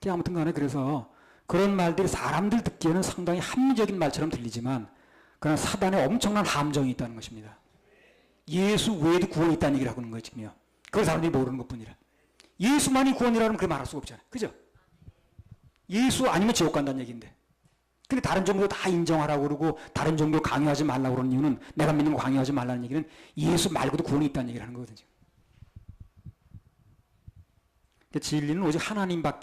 아무튼 간에 그래서 그런 말들이 사람들 듣기에는 상당히 합리적인 말처럼 들리지만 그러나 사단에 엄청난 함정이 있다는 것입니다. 예수 외에도 구원이 있다는 얘기를 하고 있는 거예요, 지금요. 그걸 사람들이 모르는 것 뿐이라. 예수만이 구원이라면 그렇게 말할 수가 없잖아요. 그죠? 예수 아니면 지옥 간다는 얘기인데. 근데 다른 종교 다 인정하라고 그러고 다른 종교 강요하지 말라고 그러는 이유는, 내가 믿는 거 강요하지 말라는 얘기는 예수 말고도 구원이 있다는 얘기를 하는 거거든요. 진리는 오직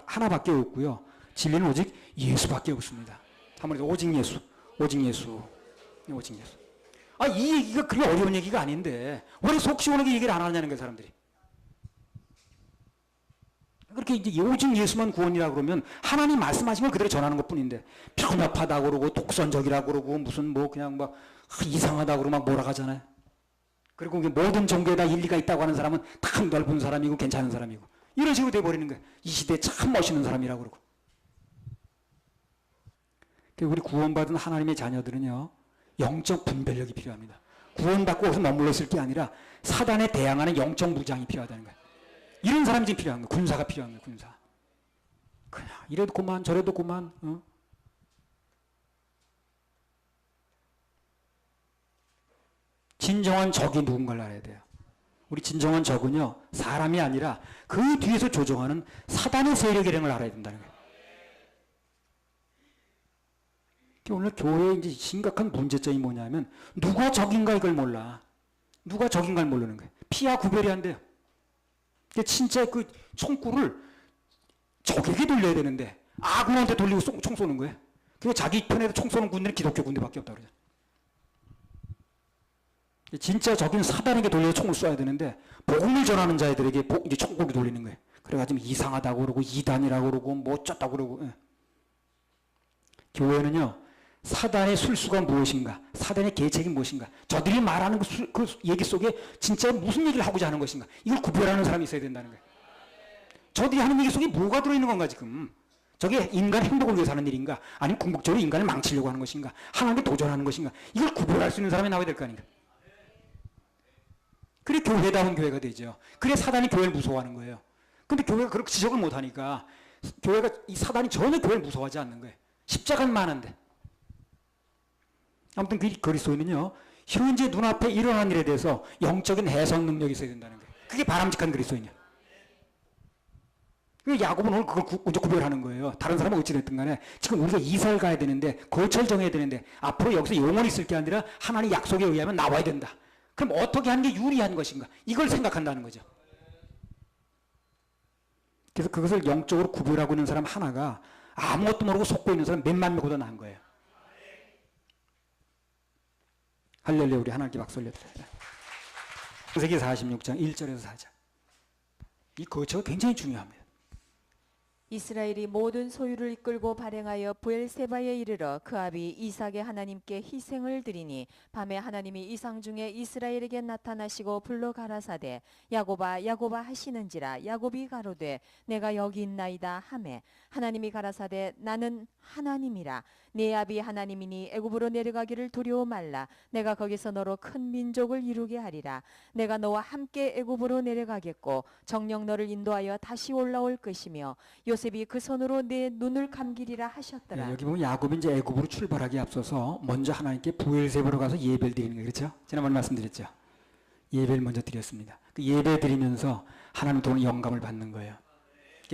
하나밖에 없고요. 진리는 오직 예수밖에 없습니다. 한번 오직 예수, 오직 예수, 오직 예수. 이 얘기가 그렇게 어려운 얘기가 아닌데 왜 속 시원하게 얘기를 안 하냐는 거예요, 사람들이. 그렇게 이제 오직 예수만 구원이라고 그러면 하나님 말씀하신 걸 그대로 전하는 것 뿐인데, 편협하다고 그러고 독선적이라고 그러고 무슨 뭐 그냥 막 이상하다고 그러고 막 몰아가잖아요. 그리고 모든 종교에 다 일리가 있다고 하는 사람은 다 넓은 사람이고 괜찮은 사람이고 이런 식으로 돼버리는 거예요. 이 시대에 참 멋있는 사람이라고 그러고. 우리 구원받은 하나님의 자녀들은요, 영적 분별력이 필요합니다. 구원받고 거기서 머물러 있을 게 아니라 사단에 대항하는 영적 무장이 필요하다는 거예요. 이런 사람이 지금 필요한 거예요. 군사가 필요한 거예요, 군사. 그냥 이래도 그만 저래도 그만. 진정한 적이 누군가를 알아야 돼요. 우리 진정한 적은요, 사람이 아니라 그 뒤에서 조종하는 사단의 세력이라는 걸 알아야 된다는 거예요. 오늘 교회의 이제 심각한 문제점이 뭐냐면, 누가 적인가 이걸 몰라. 누가 적인가를 모르는 거예요. 피와 구별이 안 돼요. 진짜 그 총구를 적에게 돌려야 되는데, 아군한테 돌리고 총 쏘는 거예요. 그리고 자기 편에서 총 쏘는 군대는 기독교 군대밖에 없다 그러죠. 진짜 적인 사단에게 돌려서 총을 쏴야 되는데 복음을 전하는 자들에게 이제 총구를 돌리는 거예요. 그래가지고 이상하다고 그러고 이단이라고 그러고 뭐 어쩌다고 그러고. 예. 교회는요, 사단의 술수가 무엇인가, 사단의 계책이 무엇인가, 저들이 말하는 그 얘기 속에 진짜 무슨 얘기를 하고자 하는 것인가, 이걸 구별하는 사람이 있어야 된다는 거예요. 저들이 하는 얘기 속에 뭐가 들어있는 건가 지금. 저게 인간 행복을 위해서 하는 일인가, 아니면 궁극적으로 인간을 망치려고 하는 것인가, 하나님께 도전하는 것인가, 이걸 구별할 수 있는 사람이 나와야 될 거 아닌가. 그래 교회다운 교회가 되죠. 그래 사단이 교회를 무서워하는 거예요. 근데 교회가 그렇게 지적을 못하니까 교회가, 이 사단이 전혀 교회를 무서워하지 않는 거예요. 십자가는 많은데. 아무튼 그 그리스도인은요, 현재 눈앞에 일어난 일에 대해서 영적인 해석 능력이 있어야 된다는 거예요. 그게 바람직한 그리스도인이야. 야곱은 오늘 그걸 구별하는 거예요. 다른 사람은 어찌됐든 간에 지금 우리가 이사를 가야 되는데, 거처를 정해야 되는데, 앞으로 여기서 영원히 있을 게 아니라 하나님의 약속에 의하면 나와야 된다. 그럼 어떻게 하는 게 유리한 것인가, 이걸 생각한다는 거죠. 그래서 그것을 영적으로 구별하고 있는 사람 하나가 아무것도 모르고 속고 있는 사람 몇만 명보다 나은 거예요. 할렐루야. 우리 하나님께 박수 올려드려요. 창세기 46장 1절에서 4절. 이 거처가 굉장히 중요합니다. 이스라엘이 모든 소유를 이끌고 발행하여 브엘세바에 이르러 그 아비 이삭의 하나님께 희생을 드리니, 밤에 하나님이 이상 중에 이스라엘에게 나타나시고 불러 가라사대 야곱아 야곱아 하시는지라. 야곱이 가로되 내가 여기 있나이다 하매, 하나님이 가라사대 나는 하나님이라. 네 아비 하나님이니 애굽으로 내려가기를 두려워 말라. 내가 거기서 너로 큰 민족을 이루게 하리라. 내가 너와 함께 애굽으로 내려가겠고 정녕 너를 인도하여 다시 올라올 것이며 요셉이 그 손으로 내 눈을 감기리라 하셨더라. 네, 여기 보면 야곱이 이제 애굽으로 출발하기에 앞서서 먼저 하나님께 부엘세바로 가서 예배를 드리는 거예요. 그렇죠? 지난번에 말씀드렸죠. 예배를 먼저 드렸습니다. 그 예배 드리면서 하나님 통한 영감을 받는 거예요.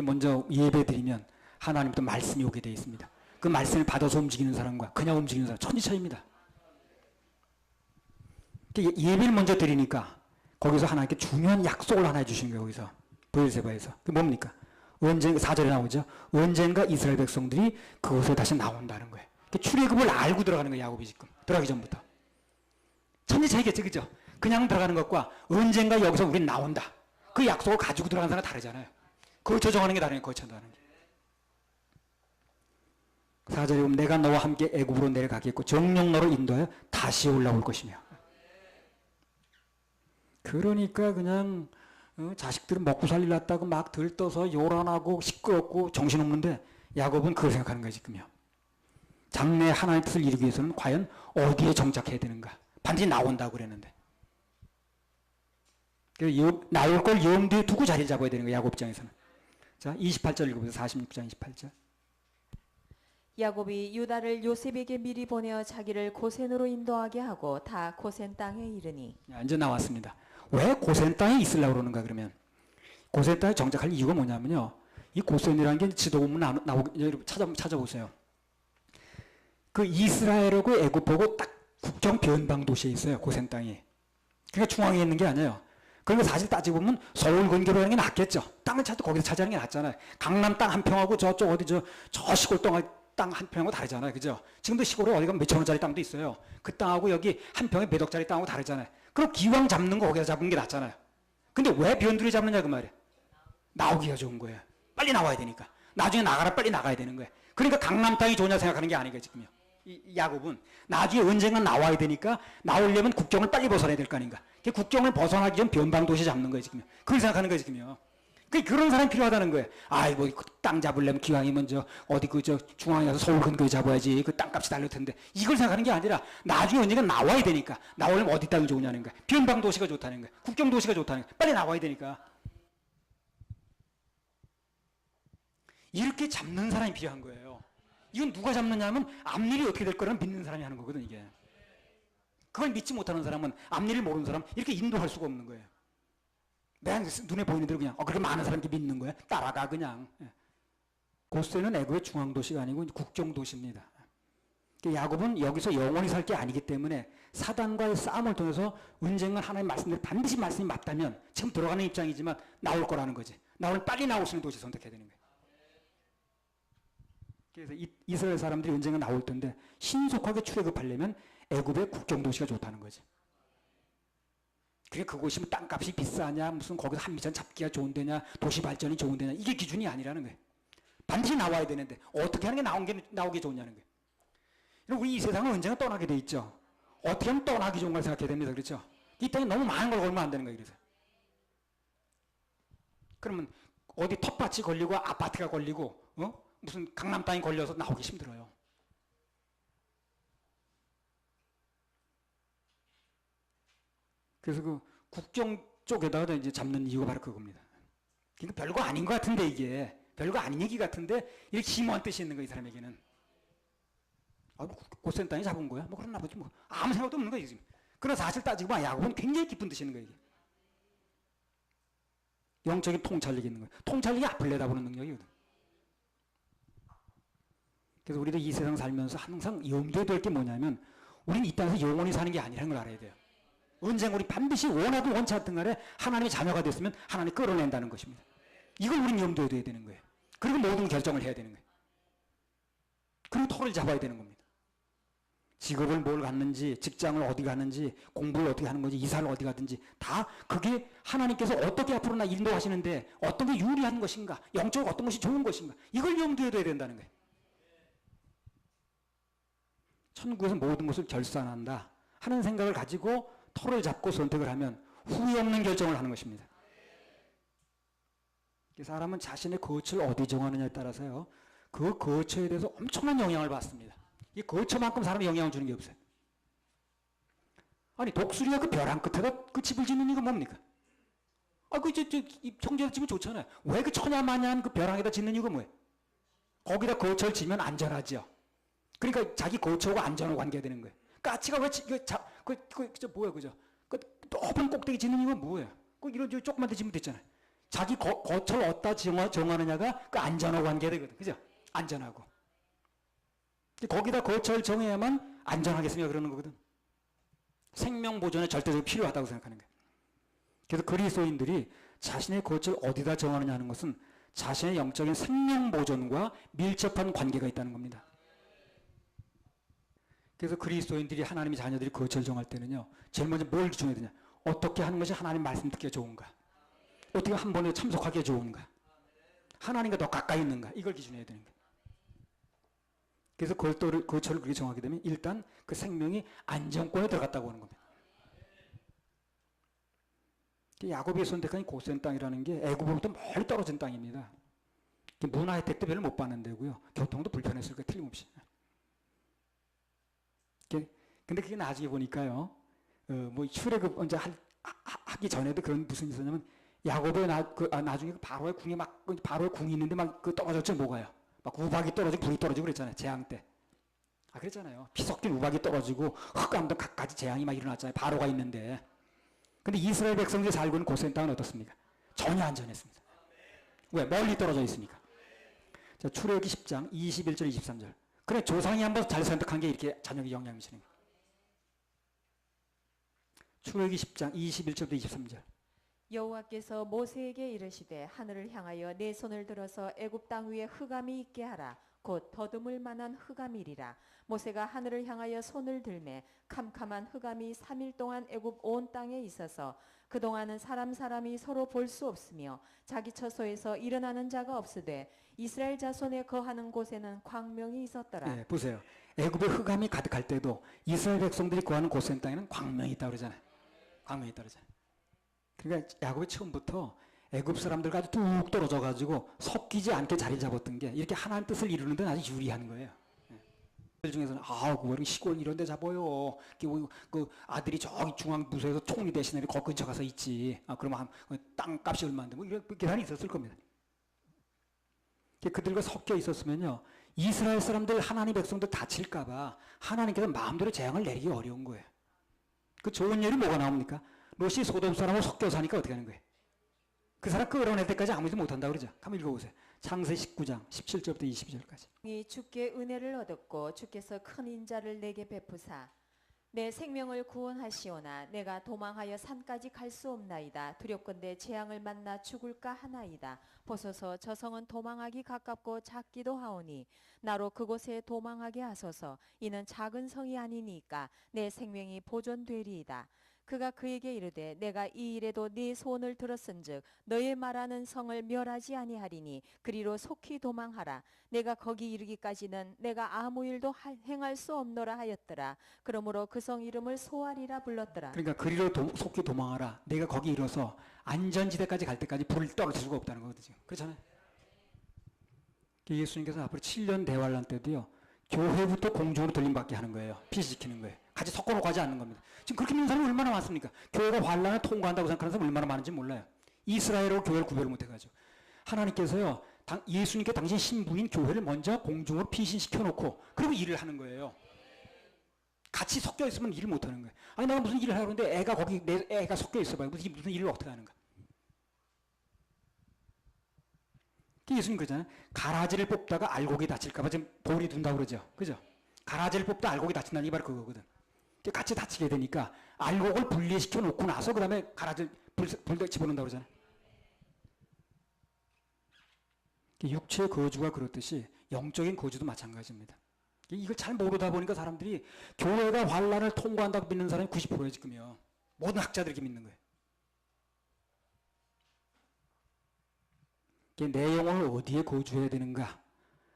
먼저 예배 드리면 하나님부터 말씀이 오게 되어 있습니다. 그 말씀을 받아서 움직이는 사람과 그냥 움직이는 사람 천지 차이입니다. 예배를 먼저 드리니까 거기서 하나님께 중요한 약속을 하나 해주시는 거예요. 거기서 브엘세바에서. 그게 뭡니까? 언젠가 4절에 나오죠. 언젠가 이스라엘 백성들이 그곳에 다시 나온다는 거예요. 출애굽을 알고 들어가는 거예요. 야곱이 지금 들어가기 전부터. 천지 차이겠죠, 그죠? 그냥 들어가는 것과 언젠가 여기서 우린 나온다, 그 약속을 가지고 들어가는 사람은 다르잖아요. 거쳐 정하는 게 다르니까 거쳐하는 게. 4절에 보면 내가 너와 함께 애굽으로 내려가겠고 정녕 너를 인도하여 다시 올라올 것이며. 그러니까 그냥 자식들은 먹고 살리려다고 막 들떠서 요란하고 시끄럽고 정신없는데, 야곱은 그걸 생각하는 거예요 지금요. 장래 하나님의 뜻을 이루기 위해서는 과연 어디에 정착해야 되는가, 반드시 나온다고 그랬는데 나올 걸 염두에 두고 자리를 잡아야 되는 거예요. 야곱 입장에서는. 자 28절 읽어보세요. 46장 28절. 야곱이 유다를 요셉에게 미리 보내어 자기를 고센으로 인도하게 하고 다 고센 땅에 이르니. 이제 나왔습니다. 왜 고센 땅에 있으려고 그러는가 그러면, 고센 땅에 정착할 이유가 뭐냐면요, 이 고센이라는 게 지도 보면 여러분 찾아보세요. 그 이스라엘하고 애굽하고 딱 국경 변방 도시에 있어요. 고센 땅이. 그러니까 중앙에 있는 게 아니에요. 그러니까 사실 따지고 보면 서울 근교로 하는 게 낫겠죠. 땅을 찾도 거기서 차지하는 게 낫잖아요. 강남 땅 한 평하고 저쪽 어디 저 시골 땅 한 평하고 다르잖아요. 그죠? 지금도 시골에 어디 가면 몇천 원짜리 땅도 있어요. 그 땅하고 여기 한 평에 몇 억짜리 땅하고 다르잖아요. 그럼 기왕 잡는 거 거기서 잡는 게 낫잖아요. 근데 왜 변두리 잡느냐 그 말이에요. 나오기가 좋은 거예요. 빨리 나와야 되니까. 나중에 나가라 빨리 나가야 되는 거예요. 그러니까 강남 땅이 좋냐 생각하는 게 아니에요 지금요. 이 야곱은 나중에 언젠가 나와야 되니까 나오려면 국경을 빨리 벗어나야 될 거 아닌가. 국경을 벗어나기 전 변방 도시 잡는 거예요 지금요. 그걸 생각하는 거예요 지금요. 그런 사람이 필요하다는 거예요. 아이고 땅 잡으려면 기왕이면 저 어디 중앙에 가서 서울 근교에 잡아야지. 그 땅값이 다를 텐데. 이걸 생각하는 게 아니라 나중에 언젠가 나와야 되니까. 나오려면 어디 땅이 좋으냐는 거예요. 변방 도시가 좋다는 거예요. 국경 도시가 좋다는 거예요. 빨리 나와야 되니까. 이렇게 잡는 사람이 필요한 거예요. 이건 누가 잡느냐면 앞일이 어떻게 될 거라는 믿는 사람이 하는 거거든 이게. 그걸 믿지 못하는 사람은, 앞일을 모르는 사람 이렇게 인도할 수가 없는 거예요. 내 눈에 보이는 대로 그냥 그렇게 많은 사람들이 믿는 거야. 따라가 그냥. 고센은 애굽의 중앙도시가 아니고 국경도시입니다. 야곱은 여기서 영원히 살 게 아니기 때문에 사단과의 싸움을 통해서 언젠가 하나님 말씀대로 반드시 말씀이 맞다면 지금 들어가는 입장이지만 나올 거라는 거지. 빨리 나올 수 있는 도시 선택해야 되는 거예요. 그래서 이스라엘 사람들이 언젠가 나올 텐데 신속하게 출애굽하려면 애굽의 국경도시가 좋다는 거지. 그게 그곳이 뭐 땅값이 비싸냐, 무슨 거기서 한미천 잡기가 좋은 데냐, 도시 발전이 좋은 데냐, 이게 기준이 아니라는 거예요. 반드시 나와야 되는데 어떻게 하는 게 나오기 좋냐는 거예요. 우리 이 세상은 언젠가 떠나게 돼 있죠. 어떻게 하면 떠나기 좋은 걸 생각해야 됩니다. 그렇죠? 이 땅에 너무 많은 걸 걸면 안 되는 거예요. 그래서 그러면 어디 텃밭이 걸리고 아파트가 걸리고 무슨 강남 땅이 걸려서 나오기 힘들어요. 그래서 그 국경 쪽에다가 이제 잡는 이유가 바로 그겁니다. 그러니까 별거 아닌 것 같은데 이게 별거 아닌 얘기 같은데 이렇게 심오한 뜻이 있는 거예요. 이 사람에게는. 고센 땅이 잡은 거야? 뭐 그렇나 보지 뭐. 아무 생각도 없는 거예요. 지금. 그러나 사실 따지고 봐. 야곱은 굉장히 깊은 뜻이 있는 거예요. 이게. 영적인 통찰력이 있는 거예요. 통찰력이 앞을 내다보는 능력이거든. 그래서 우리도 이 세상 살면서 항상 염두에 둘 게 뭐냐면 우리는 이 땅에서 영원히 사는 게 아니라는 걸 알아야 돼요. 언젠가 우리 반드시 원하든 원치 않든 간에 하나님의 자녀가 됐으면 하나님이 끌어낸다는 것입니다. 이걸 우리는 염두에 둬야 되는 거예요. 그리고 모든 결정을 해야 되는 거예요. 그리고 토를 잡아야 되는 겁니다. 직업을 뭘 갖는지, 직장을 어디 가는지, 공부를 어떻게 하는 건지, 이사를 어디 가든지 다 그게 하나님께서 어떻게 앞으로 나 인도하시는데 어떤 게 유리한 것인가, 영적으로 어떤 것이 좋은 것인가 이걸 염두에 둬야 된다는 거예요. 천국에서 모든 것을 결산한다 하는 생각을 가지고 토를 잡고 선택을 하면 후회 없는 결정을 하는 것입니다. 사람은 자신의 거처를 어디 정하느냐에 따라서요. 그 거처에 대해서 엄청난 영향을 받습니다. 이 거처만큼 사람이 영향을 주는 게 없어요. 아니 독수리가 그 벼랑 끝에다 그 집을 짓는 이유가 뭡니까? 청주에서 집은 좋잖아요. 왜 그 천야마냐한 그 벼랑에다 짓는 이유가 뭐예요? 거기다 거처를 지면 안전하죠. 그러니까 자기 거처하고 안전하고 관계가 되는 거예요. 까치가 왜 뭐야 그죠? 그 높은 꼭대기 짓는 이유가 뭐예요? 이런 조그만 데 짓면 됐잖아요. 자기 거처를 어디다 정하느냐가 그 안전하고 관계가 되거든. 그죠? 안전하고. 거기다 거처를 정해야만 안전하겠습니까? 그러는 거거든. 생명 보존에 절대적으로 필요하다고 생각하는 거예요. 그래서 그리스도인들이 자신의 거처를 어디다 정하느냐 하는 것은 자신의 영적인 생명 보존과 밀접한 관계가 있다는 겁니다. 그래서 그리스도인들이 하나님의 자녀들이 거처를 정할 때는요. 제일 먼저 뭘 정해야 되냐. 어떻게 하는 것이 하나님 말씀 듣기가 좋은가. 어떻게 한 번에 참석하기가 좋은가. 하나님과 더 가까이 있는가. 이걸 기준해야 되는 거예요. 그래서 거처를 그렇게 정하게 되면 일단 그 생명이 안정권에 들어갔다고 하는 겁니다. 야곱이 선택한 고센 땅이라는 게 애굽으로부터 멀리 떨어진 땅입니다. 문화 혜택도 별로 못 받는 데고요. 교통도 불편했을 거예요. 틀림없이. 근데 그게 나중에 보니까요. 뭐 출애굽 언제 하기 전에도 그런 무슨 일이 있었냐면 야곱의 나중에 바로의 궁에 바로의 궁이 있는데 떨어졌죠. 뭐가요? 막 우박이 떨어지고 불이 떨어지고 그랬잖아요. 재앙 때. 그랬잖아요. 피 섞인 우박이 떨어지고 흑암등 각가지 재앙이 막 일어났잖아요. 바로가 있는데. 근데 이스라엘 백성들이 살고 있는 고센 땅은 어떻습니까? 전혀 안전했습니다. 왜? 멀리 떨어져 있으니까. 자, 출애굽기 10장 21절 23절. 그래 조상이 한번 잘 선택한 게 이렇게 자녀에게 영향을 미치는 거예요. 출애굽기 10장 21절부터 23절. 여호와께서 모세에게 이르시되 하늘을 향하여 내 손을 들어서 애굽 땅 위에 흑암이 있게 하라. 곧 더듬을 만한 흑암이리라. 모세가 하늘을 향하여 손을 들매 캄캄한 흑암이 3일 동안 애굽 온 땅에 있어서 그동안은 사람이 서로 볼 수 없으며 자기 처소에서 일어나는 자가 없으되 이스라엘 자손에 거하는 곳에는 광명이 있었더라. 네, 보세요. 애굽에 흑암이 가득할 때도 이스라엘 백성들이 거하는 고센 땅에는 광명이 있다고 그러잖아요. 광명이 있다고 그러잖아요. 그러니까 야곱이 처음부터 애굽 사람들과 아주 뚝 떨어져 가지고 섞이지 않게 자리 잡았던 게 이렇게 하나님 뜻을 이루는 데는 아주 유리한 거예요. 그 중에서는 그 시골 이런 데 잡아요. 그 아들이 저기 중앙 부서에서 총리 대신에 거 근처 가서 있지. 그러면 땅값이 얼마인데 뭐 이런 계산이 있었을 겁니다. 그들과 섞여 있었으면요. 이스라엘 사람들 하나님 백성들 다칠까 봐 하나님께서 마음대로 재앙을 내리기 어려운 거예요. 그 좋은 예로 뭐가 나옵니까? 롯이 소돔 사람하고 섞여 사니까 어떻게 하는 거예요? 그 사람 끌어낼 때까지 아무 일도 못한다 그러죠. 한번 읽어보세요. 창세 19장 17절부터 22절까지. 이 주께 은혜를 얻었고 주께서 큰 인자를 내게 베푸사 내 생명을 구원하시오나 내가 도망하여 산까지 갈 수 없나이다. 두렵건대 재앙을 만나 죽을까 하나이다. 보소서 저 성은 도망하기 가깝고 작기도 하오니 나로 그곳에 도망하게 하소서. 이는 작은 성이 아니니까 내 생명이 보존되리이다. 그가 그에게 이르되 내가 이 일에도 네 소원을 들었은즉 너의 말하는 성을 멸하지 아니하리니 그리로 속히 도망하라. 내가 거기 이르기까지는 내가 아무 일도 행할 수 없노라 하였더라. 그러므로 그 성 이름을 소알이라 불렀더라. 그러니까 그리로 속히 도망하라. 내가 거기 이뤄서 안전지대까지 갈 때까지 불을 떨어질 수가 없다는 거거든요. 그렇잖아요. 예수님께서 앞으로 7년 대환란 때도요. 교회부터 공중으로 돌림받게 하는 거예요. 피시시키는 거예요. 같이 섞어놓고 하지 않는 겁니다. 지금 그렇게 믿는 사람이 얼마나 많습니까? 교회가 환란을 통과한다고 생각하는 사람이 얼마나 많은지 몰라요. 이스라엘하고 교회를 구별을 못해가지고. 하나님께서요. 예수님께 당신 신부인 교회를 먼저 공중으로 피신시켜놓고 그리고 일을 하는 거예요. 같이 섞여 있으면 일을 못하는 거예요. 아니 내가 무슨 일을 하려고 그러는데 애가 거기 내 애가 섞여 있어봐요. 무슨 일을 어떻게 하는가. 예수님 그러잖아요. 가라지를 뽑다가 알곡이 다칠까봐 지금 보리 둔다고 그러죠. 그죠? 가라지를 뽑다 알곡이 다친다는 게 바로 그거거든. 같이 다치게 되니까 알곡을 분리시켜 놓고 나서 그 다음에 가라지를 불 집어넣는다고 그러잖아요. 육체의 거주가 그렇듯이 영적인 거주도 마찬가지입니다. 이걸 잘 모르다 보니까 사람들이 교회가 환란을 통과한다고 믿는 사람이 90%예요 지금요. 모든 학자들이 믿는 거예요. 내 영혼을 어디에 거주해야 되는가?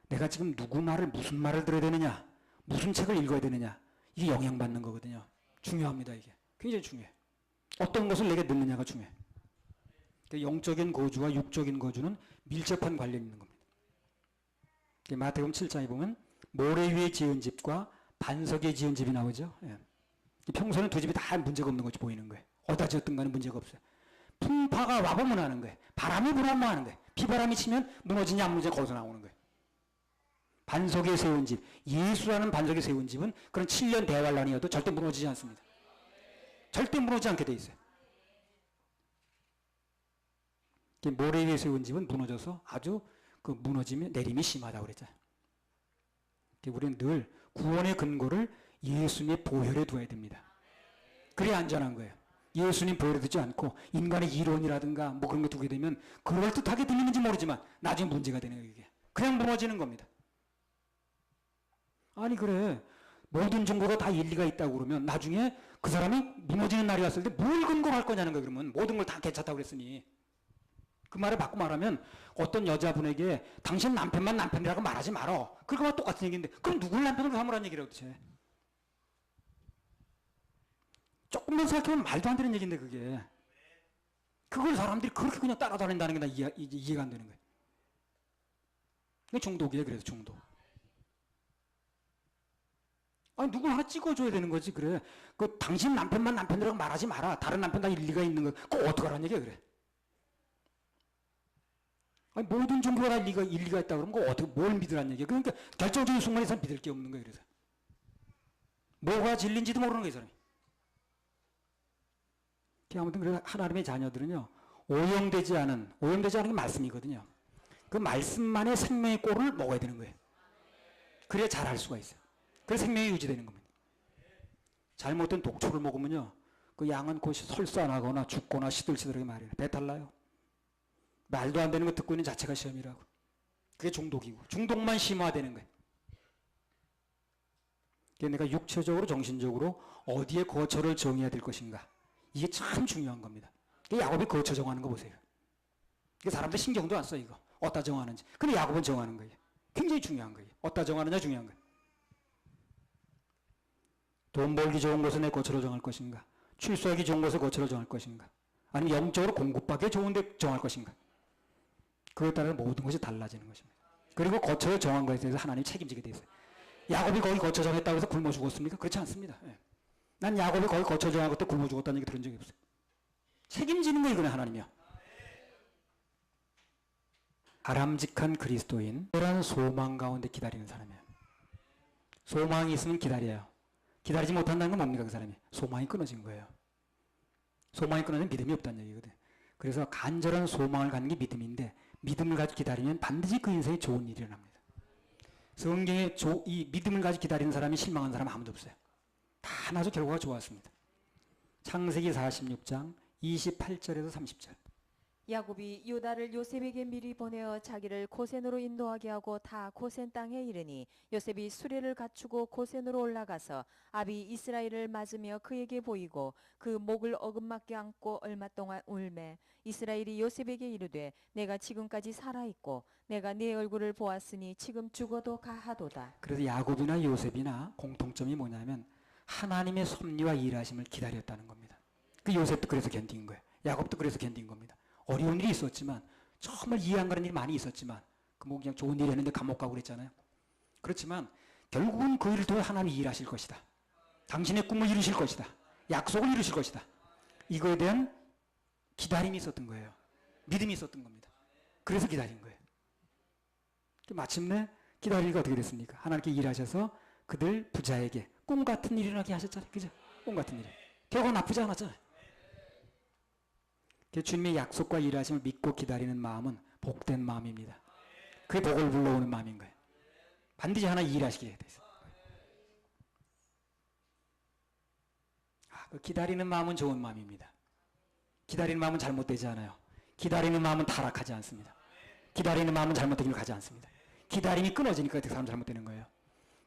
내가 지금 누구 말을 무슨 말을 들어야 되느냐? 무슨 책을 읽어야 되느냐? 이게 영향받는 거거든요. 중요합니다 이게. 굉장히 중요해요. 어떤 것을 내게 넣느냐가 중요해요. 영적인 거주와 육적인 거주는 밀접한 관련이 있는 겁니다. 마태복음 7장에 보면 모래 위에 지은 집과 반석 위에 지은 집이 나오죠. 예. 평소에는 두 집이 다 문제가 없는 것이 보이는 거예요. 어디다 지었든 간에 문제가 없어요. 풍파가 와보면 하는 거예요. 바람이 불어오면 하는 거예요. 비바람이 치면 무너지냐 안 무너지냐 거기서 나오는 거예요. 반석에 세운 집, 예수라는 반석에 세운 집은 그런 7년 대환란이어도 절대 무너지지 않습니다. 절대 무너지지 않게 돼 있어요. 모래 위에 세운 집은 무너져서 아주 그 무너짐이 내림이 심하다고 그랬잖아요. 우리는 늘 구원의 근거를 예수님의 보혈에 두어야 됩니다. 그래야 안전한 거예요. 예수님 보혈에 두지 않고 인간의 이론이라든가 뭐 그런 거 두게 되면 그럴듯하게 들리는지 모르지만 나중에 문제가 되는 거예요. 이게. 그냥 무너지는 겁니다. 아니 그래 모든 정보가 다 일리가 있다고 그러면 나중에 그 사람이 무너지는 날이 왔을 때 뭘 근거로 할 거냐는 거예요. 그러면 모든 걸 다 괜찮다고 그랬으니 그 말을 바꾸고 말하면 어떤 여자분에게 당신 남편만 남편이라고 말하지 말어. 그거와 똑같은 얘기인데 그럼 누굴 남편으로 삼으라는 얘기라고 도대체. 조금만 생각해보면 말도 안 되는 얘기인데 그게. 그걸 사람들이 그렇게 그냥 따라다닌다는 게 나 이해가 안 되는 거예요. 그게 중독이에요. 그래서 중독. 아니 누굴 하나 찍어줘야 되는 거지. 그래. 그 당신 남편만 남편이라고 말하지 마라. 다른 남편 다 일리가 있는 거. 그거 어떡하라는 얘기야 그래. 아니 모든 종교가 다 일리가 있다 그러면 그거 어떻게 뭘 믿으라는 얘기야. 그러니까 결정적인 순간에서 믿을 게 없는 거예요. 그래서 뭐가 진리인지도 모르는 거예요. 이 사람이. 아무튼 그래서 하나님의 자녀들은요. 오염되지 않은 게 말씀이거든요. 그 말씀만의 생명의 꼴을 먹어야 되는 거예요. 그래야 잘할 수가 있어요. 그래서 생명이 유지되는 겁니다. 잘못된 독초를 먹으면요. 그 양은 곧 설사나거나 죽거나 시들시들하게 말이에요. 배탈 나요. 말도 안 되는 거 듣고 있는 자체가 시험이라고. 그게 중독이고 중독만 심화되는 거예요. 내가 육체적으로 정신적으로 어디에 거처를 정해야 될 것인가. 이게 참 중요한 겁니다. 야곱이 거처 정하는 거 보세요. 이게 사람들 신경도 안 써 이거. 어디다 정하는지. 근데 야곱은 정하는 거예요. 굉장히 중요한 거예요. 어디다 정하느냐 중요한 거예요. 돈 벌기 좋은 곳에 내 거처를 정할 것인가. 출소하기 좋은 곳에 거처를 정할 것인가. 아니면 영적으로 공급받기 좋은 데 정할 것인가. 그에 따라 모든 것이 달라지는 것입니다. 그리고 거처를 정한 것에 대해서 하나님이 책임지게 돼 있어요. 야곱이 거기 거처 정했다고 해서 굶어 죽었습니까? 그렇지 않습니다. 예. 난 야곱이 거기 거처 정한 것도 굶어 죽었다는 얘기 들은 적이 없어요. 책임지는 거 이거네 하나님이요. 바람직한 그리스도인 이런 소망 가운데 기다리는 사람이에요. 소망이 있으면 기다려요. 기다리지 못한다는 건 뭡니까 그 사람이? 소망이 끊어진 거예요. 소망이 끊어지면 믿음이 없다는 얘기거든. 그래서 간절한 소망을 갖는 게 믿음인데 믿음을 가지고 기다리면 반드시 그 인생에 좋은 일이 일어납니다. 성경에 이 믿음을 가지고 기다리는 사람이 실망한 사람 아무도 없어요. 다 나서 결과가 좋았습니다. 창세기 46장 28절에서 30절. 야곱이 유다를 요셉에게 미리 보내어 자기를 고센으로 인도하게 하고 다 고센 땅에 이르니 요셉이 수레를 갖추고 고센으로 올라가서 아비 이스라엘을 맞으며 그에게 보이고 그 목을 어긋맞게 안고 얼마 동안 울매 이스라엘이 요셉에게 이르되 내가 지금까지 살아있고 내가 네 얼굴을 보았으니 지금 죽어도 가하도다. 그래서 야곱이나 요셉이나 공통점이 뭐냐면 하나님의 섭리와 일하심을 기다렸다는 겁니다. 그 요셉도 그래서 견딘 거예요. 야곱도 그래서 견딘 겁니다. 어려운 일이 있었지만 정말 이해 안 가는 일이 많이 있었지만 뭐 그냥 좋은 일 했는데 감옥 가고 그랬잖아요. 그렇지만 결국은 그 일을 통해 하나님이 일하실 것이다. 당신의 꿈을 이루실 것이다. 약속을 이루실 것이다. 이거에 대한 기다림이 있었던 거예요. 믿음이 있었던 겁니다. 그래서 기다린 거예요. 마침내 기다리니까 어떻게 됐습니까? 하나님께 일하셔서 그들 부자에게 꿈 같은 일이 일어나게 하셨잖아요. 그죠? 꿈 같은 일. 결과 나쁘지 않았잖아요. 주님의 약속과 일하심을 믿고 기다리는 마음은 복된 마음입니다. 그게 복을 불러오는 마음인 거예요. 반드시 하나 일하시게 돼 있어요. 그 기다리는 마음은 좋은 마음입니다. 기다리는 마음은 잘못되지 않아요. 기다리는 마음은 타락하지 않습니다. 기다리는 마음은 잘못되기로 가지 않습니다. 기다림이 끊어지니까 그 사람 잘못되는 거예요.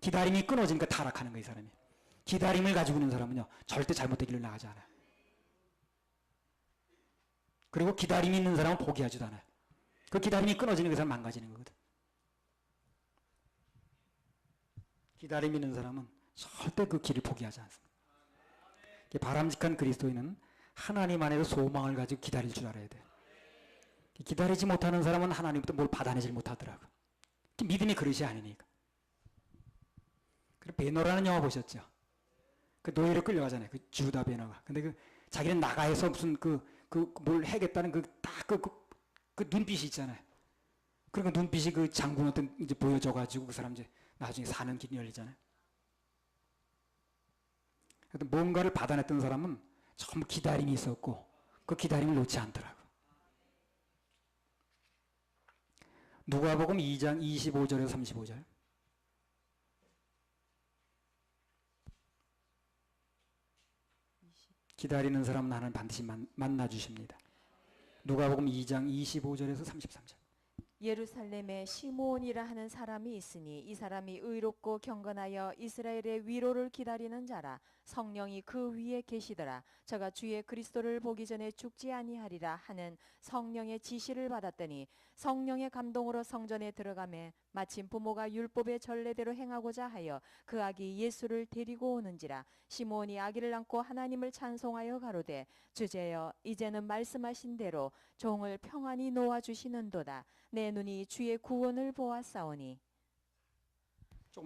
기다림이 끊어지니까 타락하는 거예요, 이 사람이. 기다림을 가지고 있는 사람은요, 절대 잘못되기를 나가지 않아요. 그리고 기다림이 있는 사람은 포기하지도 않아요. 그 기다림이 끊어지는 그 사람 망가지는 거거든. 기다림이 있는 사람은 절대 그 길을 포기하지 않습니다. 바람직한 그리스도인은 하나님 안에서 소망을 가지고 기다릴 줄 알아야 돼요. 기다리지 못하는 사람은 하나님부터 뭘 받아내질 못하더라고요. 믿음이 그릇이 아니니까. 그리고 베너라는 영화 보셨죠? 그 노예로 끌려가잖아요. 그 주다 베너가. 근데 그 자기는 나가에서 무슨 뭘 해겠다는 그 눈빛이 있잖아요. 그러니까 눈빛이 그 장군한테 이제 보여져가지고 그 사람 이제 나중에 사는 길이 열리잖아요. 뭔가를 받아냈던 사람은 전부 기다림이 있었고 그 기다림을 놓지 않더라고요. 누가복음 2장 25절에서 35절. 기다리는 사람은 하나님 반드시 만나 주십니다. 누가복음 2장 25절에서 33절. 예루살렘에 시므온이라 하는 사람이 있으니 이 사람이 의롭고 경건하여 이스라엘의 위로를 기다리는 자라. 성령이 그 위에 계시더라. 저가 주의 그리스도를 보기 전에 죽지 아니하리라 하는 성령의 지시를 받았더니 성령의 감동으로 성전에 들어가매 마침 부모가 율법의 전례대로 행하고자 하여 그 아기 예수를 데리고 오는지라. 시므온이 아기를 안고 하나님을 찬송하여 가로되 주제여 이제는 말씀하신 대로 종을 평안히 놓아주시는도다. 내 눈이 주의 구원을 보았사오니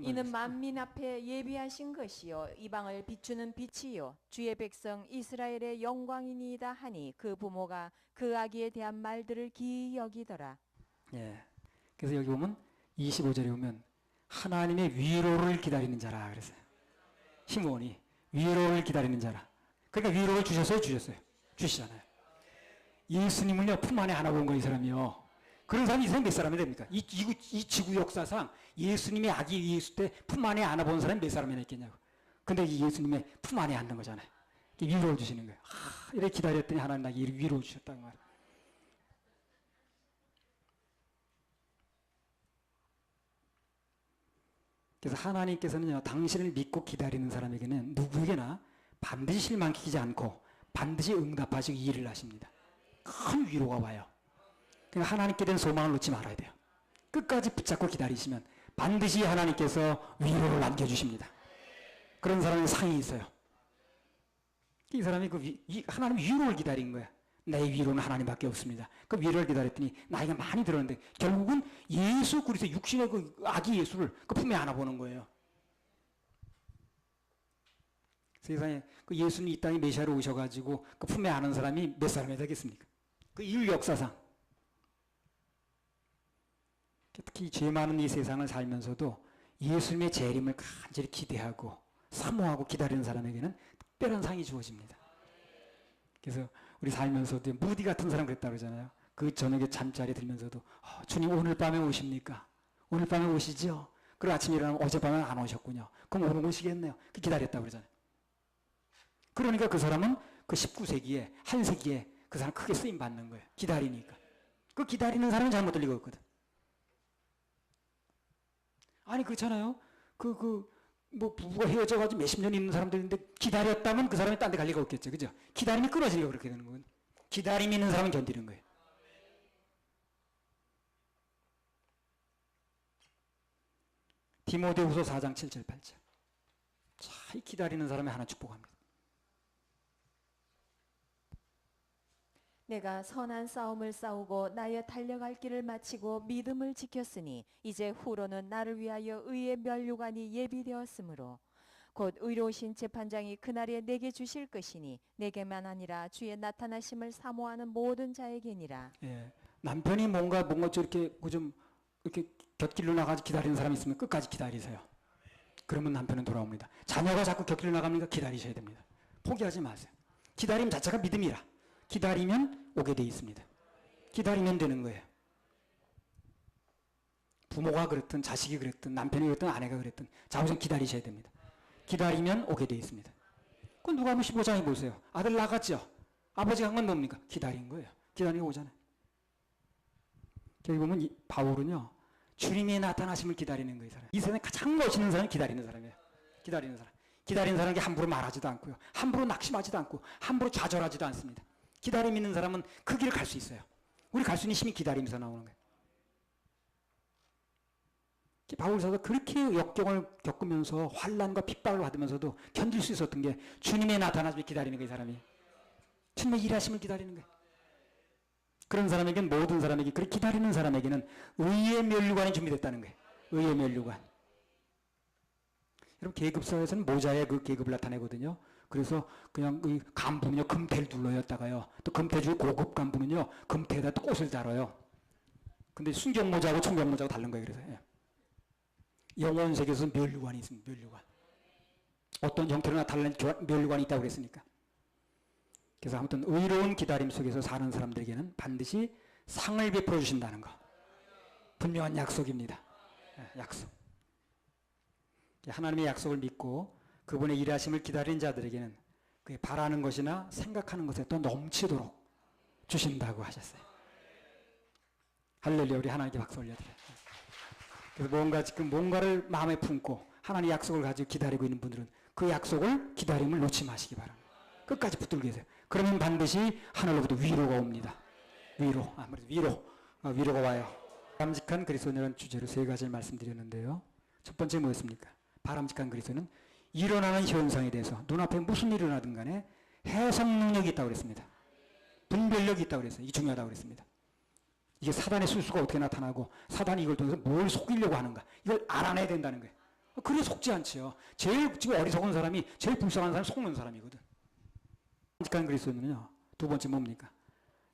이는 만민 앞에 예비하신 것이요 이방을 비추는 빛이요 주의 백성 이스라엘의 영광이니이다 하니 그 부모가 그 아기에 대한 말들을 기이 여기더라. 예. 그래서 여기 보면 25절에 보면 하나님의 위로를 기다리는 자라 그랬어요. 시므온이 위로를 기다리는 자라. 그러니까 위로를 주셨어요, 주시잖아요. 예수님을요 품 안에 안아본 거예요, 이 사람이요. 그런 사람이 이 사람이 몇 사람이 됩니까? 이 지구 역사상 예수님의 아기 예수 때 품 안에 안아본 사람이 몇 사람이나 있겠냐고. 근데 이 예수님의 품 안에 앉는 거잖아요. 위로를 주시는 거예요. 이렇게 기다렸더니 하나님 나에게 위로를 주셨다는 말이에요. 그래서 하나님께서는요, 당신을 믿고 기다리는 사람에게는 누구에게나 반드시 실망시키지 않고 반드시 응답하시고 일을 하십니다. 큰 위로가 와요. 그러니까 하나님께 대한 소망을 놓지 말아야 돼요. 끝까지 붙잡고 기다리시면 반드시 하나님께서 위로를 남겨주십니다. 그런 사람의 상이 있어요. 이 사람이 하나님 위로를 기다린 거야. 내 위로는 하나님밖에 없습니다. 그 위로를 기다렸더니 나이가 많이 들었는데 결국은 예수 그리스도 육신의 그 아기 예수를 그 품에 안아보는 거예요. 세상에 그 예수님 이 땅에 메시아로 오셔가지고 그 품에 안은 사람이 몇 사람이 되겠습니까? 그 인류 역사상. 특히 죄 많은 이 세상을 살면서도 예수님의 재림을 간절히 기대하고 사모하고 기다리는 사람에게는 특별한 상이 주어집니다. 그래서 우리 살면서도 무디 같은 사람 그랬다 그러잖아요. 그 저녁에 잠자리에 들면서도 주님 오늘 밤에 오십니까? 오늘 밤에 오시죠? 그리고 아침에 일어나면 어젯밤에 안 오셨군요. 그럼 오늘 오시겠네요. 기다렸다 그러잖아요. 그러니까 그 사람은 그 19세기에 한 세기에 그 사람 크게 쓰임 받는 거예요. 기다리니까. 그 기다리는 사람은 잘못 들리고 없거든. 아니 그렇잖아요. 뭐 부부가 헤어져가지고 몇십 년 있는 사람들인데 기다렸다면 그 사람이 딴 데 갈 리가 없겠죠. 그죠? 기다림이 끊어지니까 그렇게 되는 거거든. 기다림 있는 사람은 견디는 거예요. 디모데후서 4장 7절 8절. 자, 이 기다리는 사람이 하나 축복합니다. 내가 선한 싸움을 싸우고 나의 달려갈 길을 마치고 믿음을 지켰으니 이제 후로는 나를 위하여 의의 면류관이 예비되었으므로 곧 의로우신 재판장이 그날에 내게 주실 것이니 내게만 아니라 주의 나타나심을 사모하는 모든 자에게니라. 예, 남편이 뭔가 좀 이렇게 곁길로 나가서 기다리는 사람이 있으면 끝까지 기다리세요. 그러면 남편은 돌아옵니다. 자녀가 자꾸 곁길로 나가니까 기다리셔야 됩니다. 포기하지 마세요. 기다림 자체가 믿음이라. 기다리면 오게 돼 있습니다. 기다리면 되는 거예요. 부모가 그랬든 자식이 그랬든 남편이 그랬든 아내가 그랬든 자우선 기다리셔야 됩니다. 기다리면 오게 돼 있습니다. 그 누가 한번 15장에 보세요. 아들 나갔죠. 아버지가 한 건 뭡니까? 기다린 거예요. 기다리고 오잖아요. 여기 보면 바울은요. 주님의 나타나심을 기다리는 거예요. 이 세상에 가장 멋있는 사람이 기다리는 사람이에요. 기다리는 사람. 기다리는 사람에게 함부로 말하지도 않고요. 함부로 낙심하지도 않고 함부로 좌절하지도 않습니다. 기다림 있는 사람은 그 길을 갈 수 있어요. 우리 갈 수 있는 힘이 기다림에서 나오는 거예요. 바울 사도가 그렇게 역경을 겪으면서 환난과 핍박을 받으면서도 견딜 수 있었던 게 주님의 나타나심을 기다리는 거예요. 이 사람이. 주님의 일하심을 기다리는 거예요. 그런 사람에게는 모든 사람에게 그렇게 기다리는 사람에게는 의의 면류관이 준비됐다는 거예요. 의의 면류관. 여러분 계급사에서는 모자에 그 계급을 나타내거든요. 그래서 그냥 이 간부는요 금태를 둘러였다가요. 또 금태 중에 고급 간부는요 금태에다 또 꽃을 달아요. 근데 순경모자하고 총경모자하고 다른 거예요. 그래서 영원 세계에서는 면류관이 있습니다. 면류관. 어떤 형태로 나타나는 면류관이 있다고 그랬으니까. 그래서 아무튼 의로운 기다림 속에서 사는 사람들에게는 반드시 상을 베풀어 주신다는 거. 분명한 약속입니다. 약속. 하나님의 약속을 믿고 그분의 일하심을 기다리는 자들에게는 그게 바라는 것이나 생각하는 것에 또 넘치도록 주신다고 하셨어요. 할렐루야. 우리 하나님께 박수 올려드려요. 그래서 지금 뭔가를 마음에 품고 하나님의 약속을 가지고 기다리고 있는 분들은 그 약속을 기다림을 놓지 마시기 바랍니다. 끝까지 붙들고 계세요. 그러면 반드시 하늘로부터 위로가 옵니다. 위로가 와요. 바람직한 그리스도인이라는 주제로 세 가지를 말씀드렸는데요. 첫 번째 뭐였습니까? 바람직한 그리스도는 일어나는 현상에 대해서 눈앞에 무슨 일이 일어나든 간에 해석 능력이 있다고 그랬습니다. 분별력이 있다고 그랬어요. 이게 중요하다고 그랬습니다. 이게 사단의 술수가 어떻게 나타나고 사단이 이걸 통해서 뭘 속이려고 하는가 이걸 알아내야 된다는 거예요. 그래 속지 않지요. 제일 지금 어리석은 사람이 제일 불쌍한 사람이 속는 사람이거든. 바람직한 그리스도는요. 두 번째 뭡니까?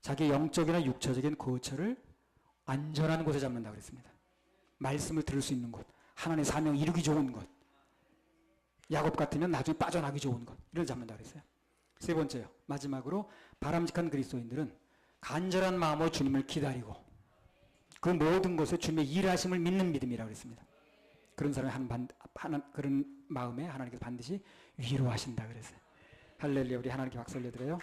자기 영적이나 육체적인 거처를 안전한 곳에 잡는다고 그랬습니다. 말씀을 들을 수 있는 곳, 하나님의 사명 이루기 좋은 곳, 야곱 같으면 나중에 빠져나기 좋은 것 이걸 잡는다고 그랬어요. 세 번째요. 마지막으로 바람직한 그리스도인들은 간절한 마음으로 주님을 기다리고 그 모든 것에 주님의 일하심을 믿는 믿음이라고 그랬습니다. 그런 사람이 그런 마음에 하나님께서 반드시 위로하신다 그랬어요. 할렐루야. 우리 하나님께 박수 올려드려요.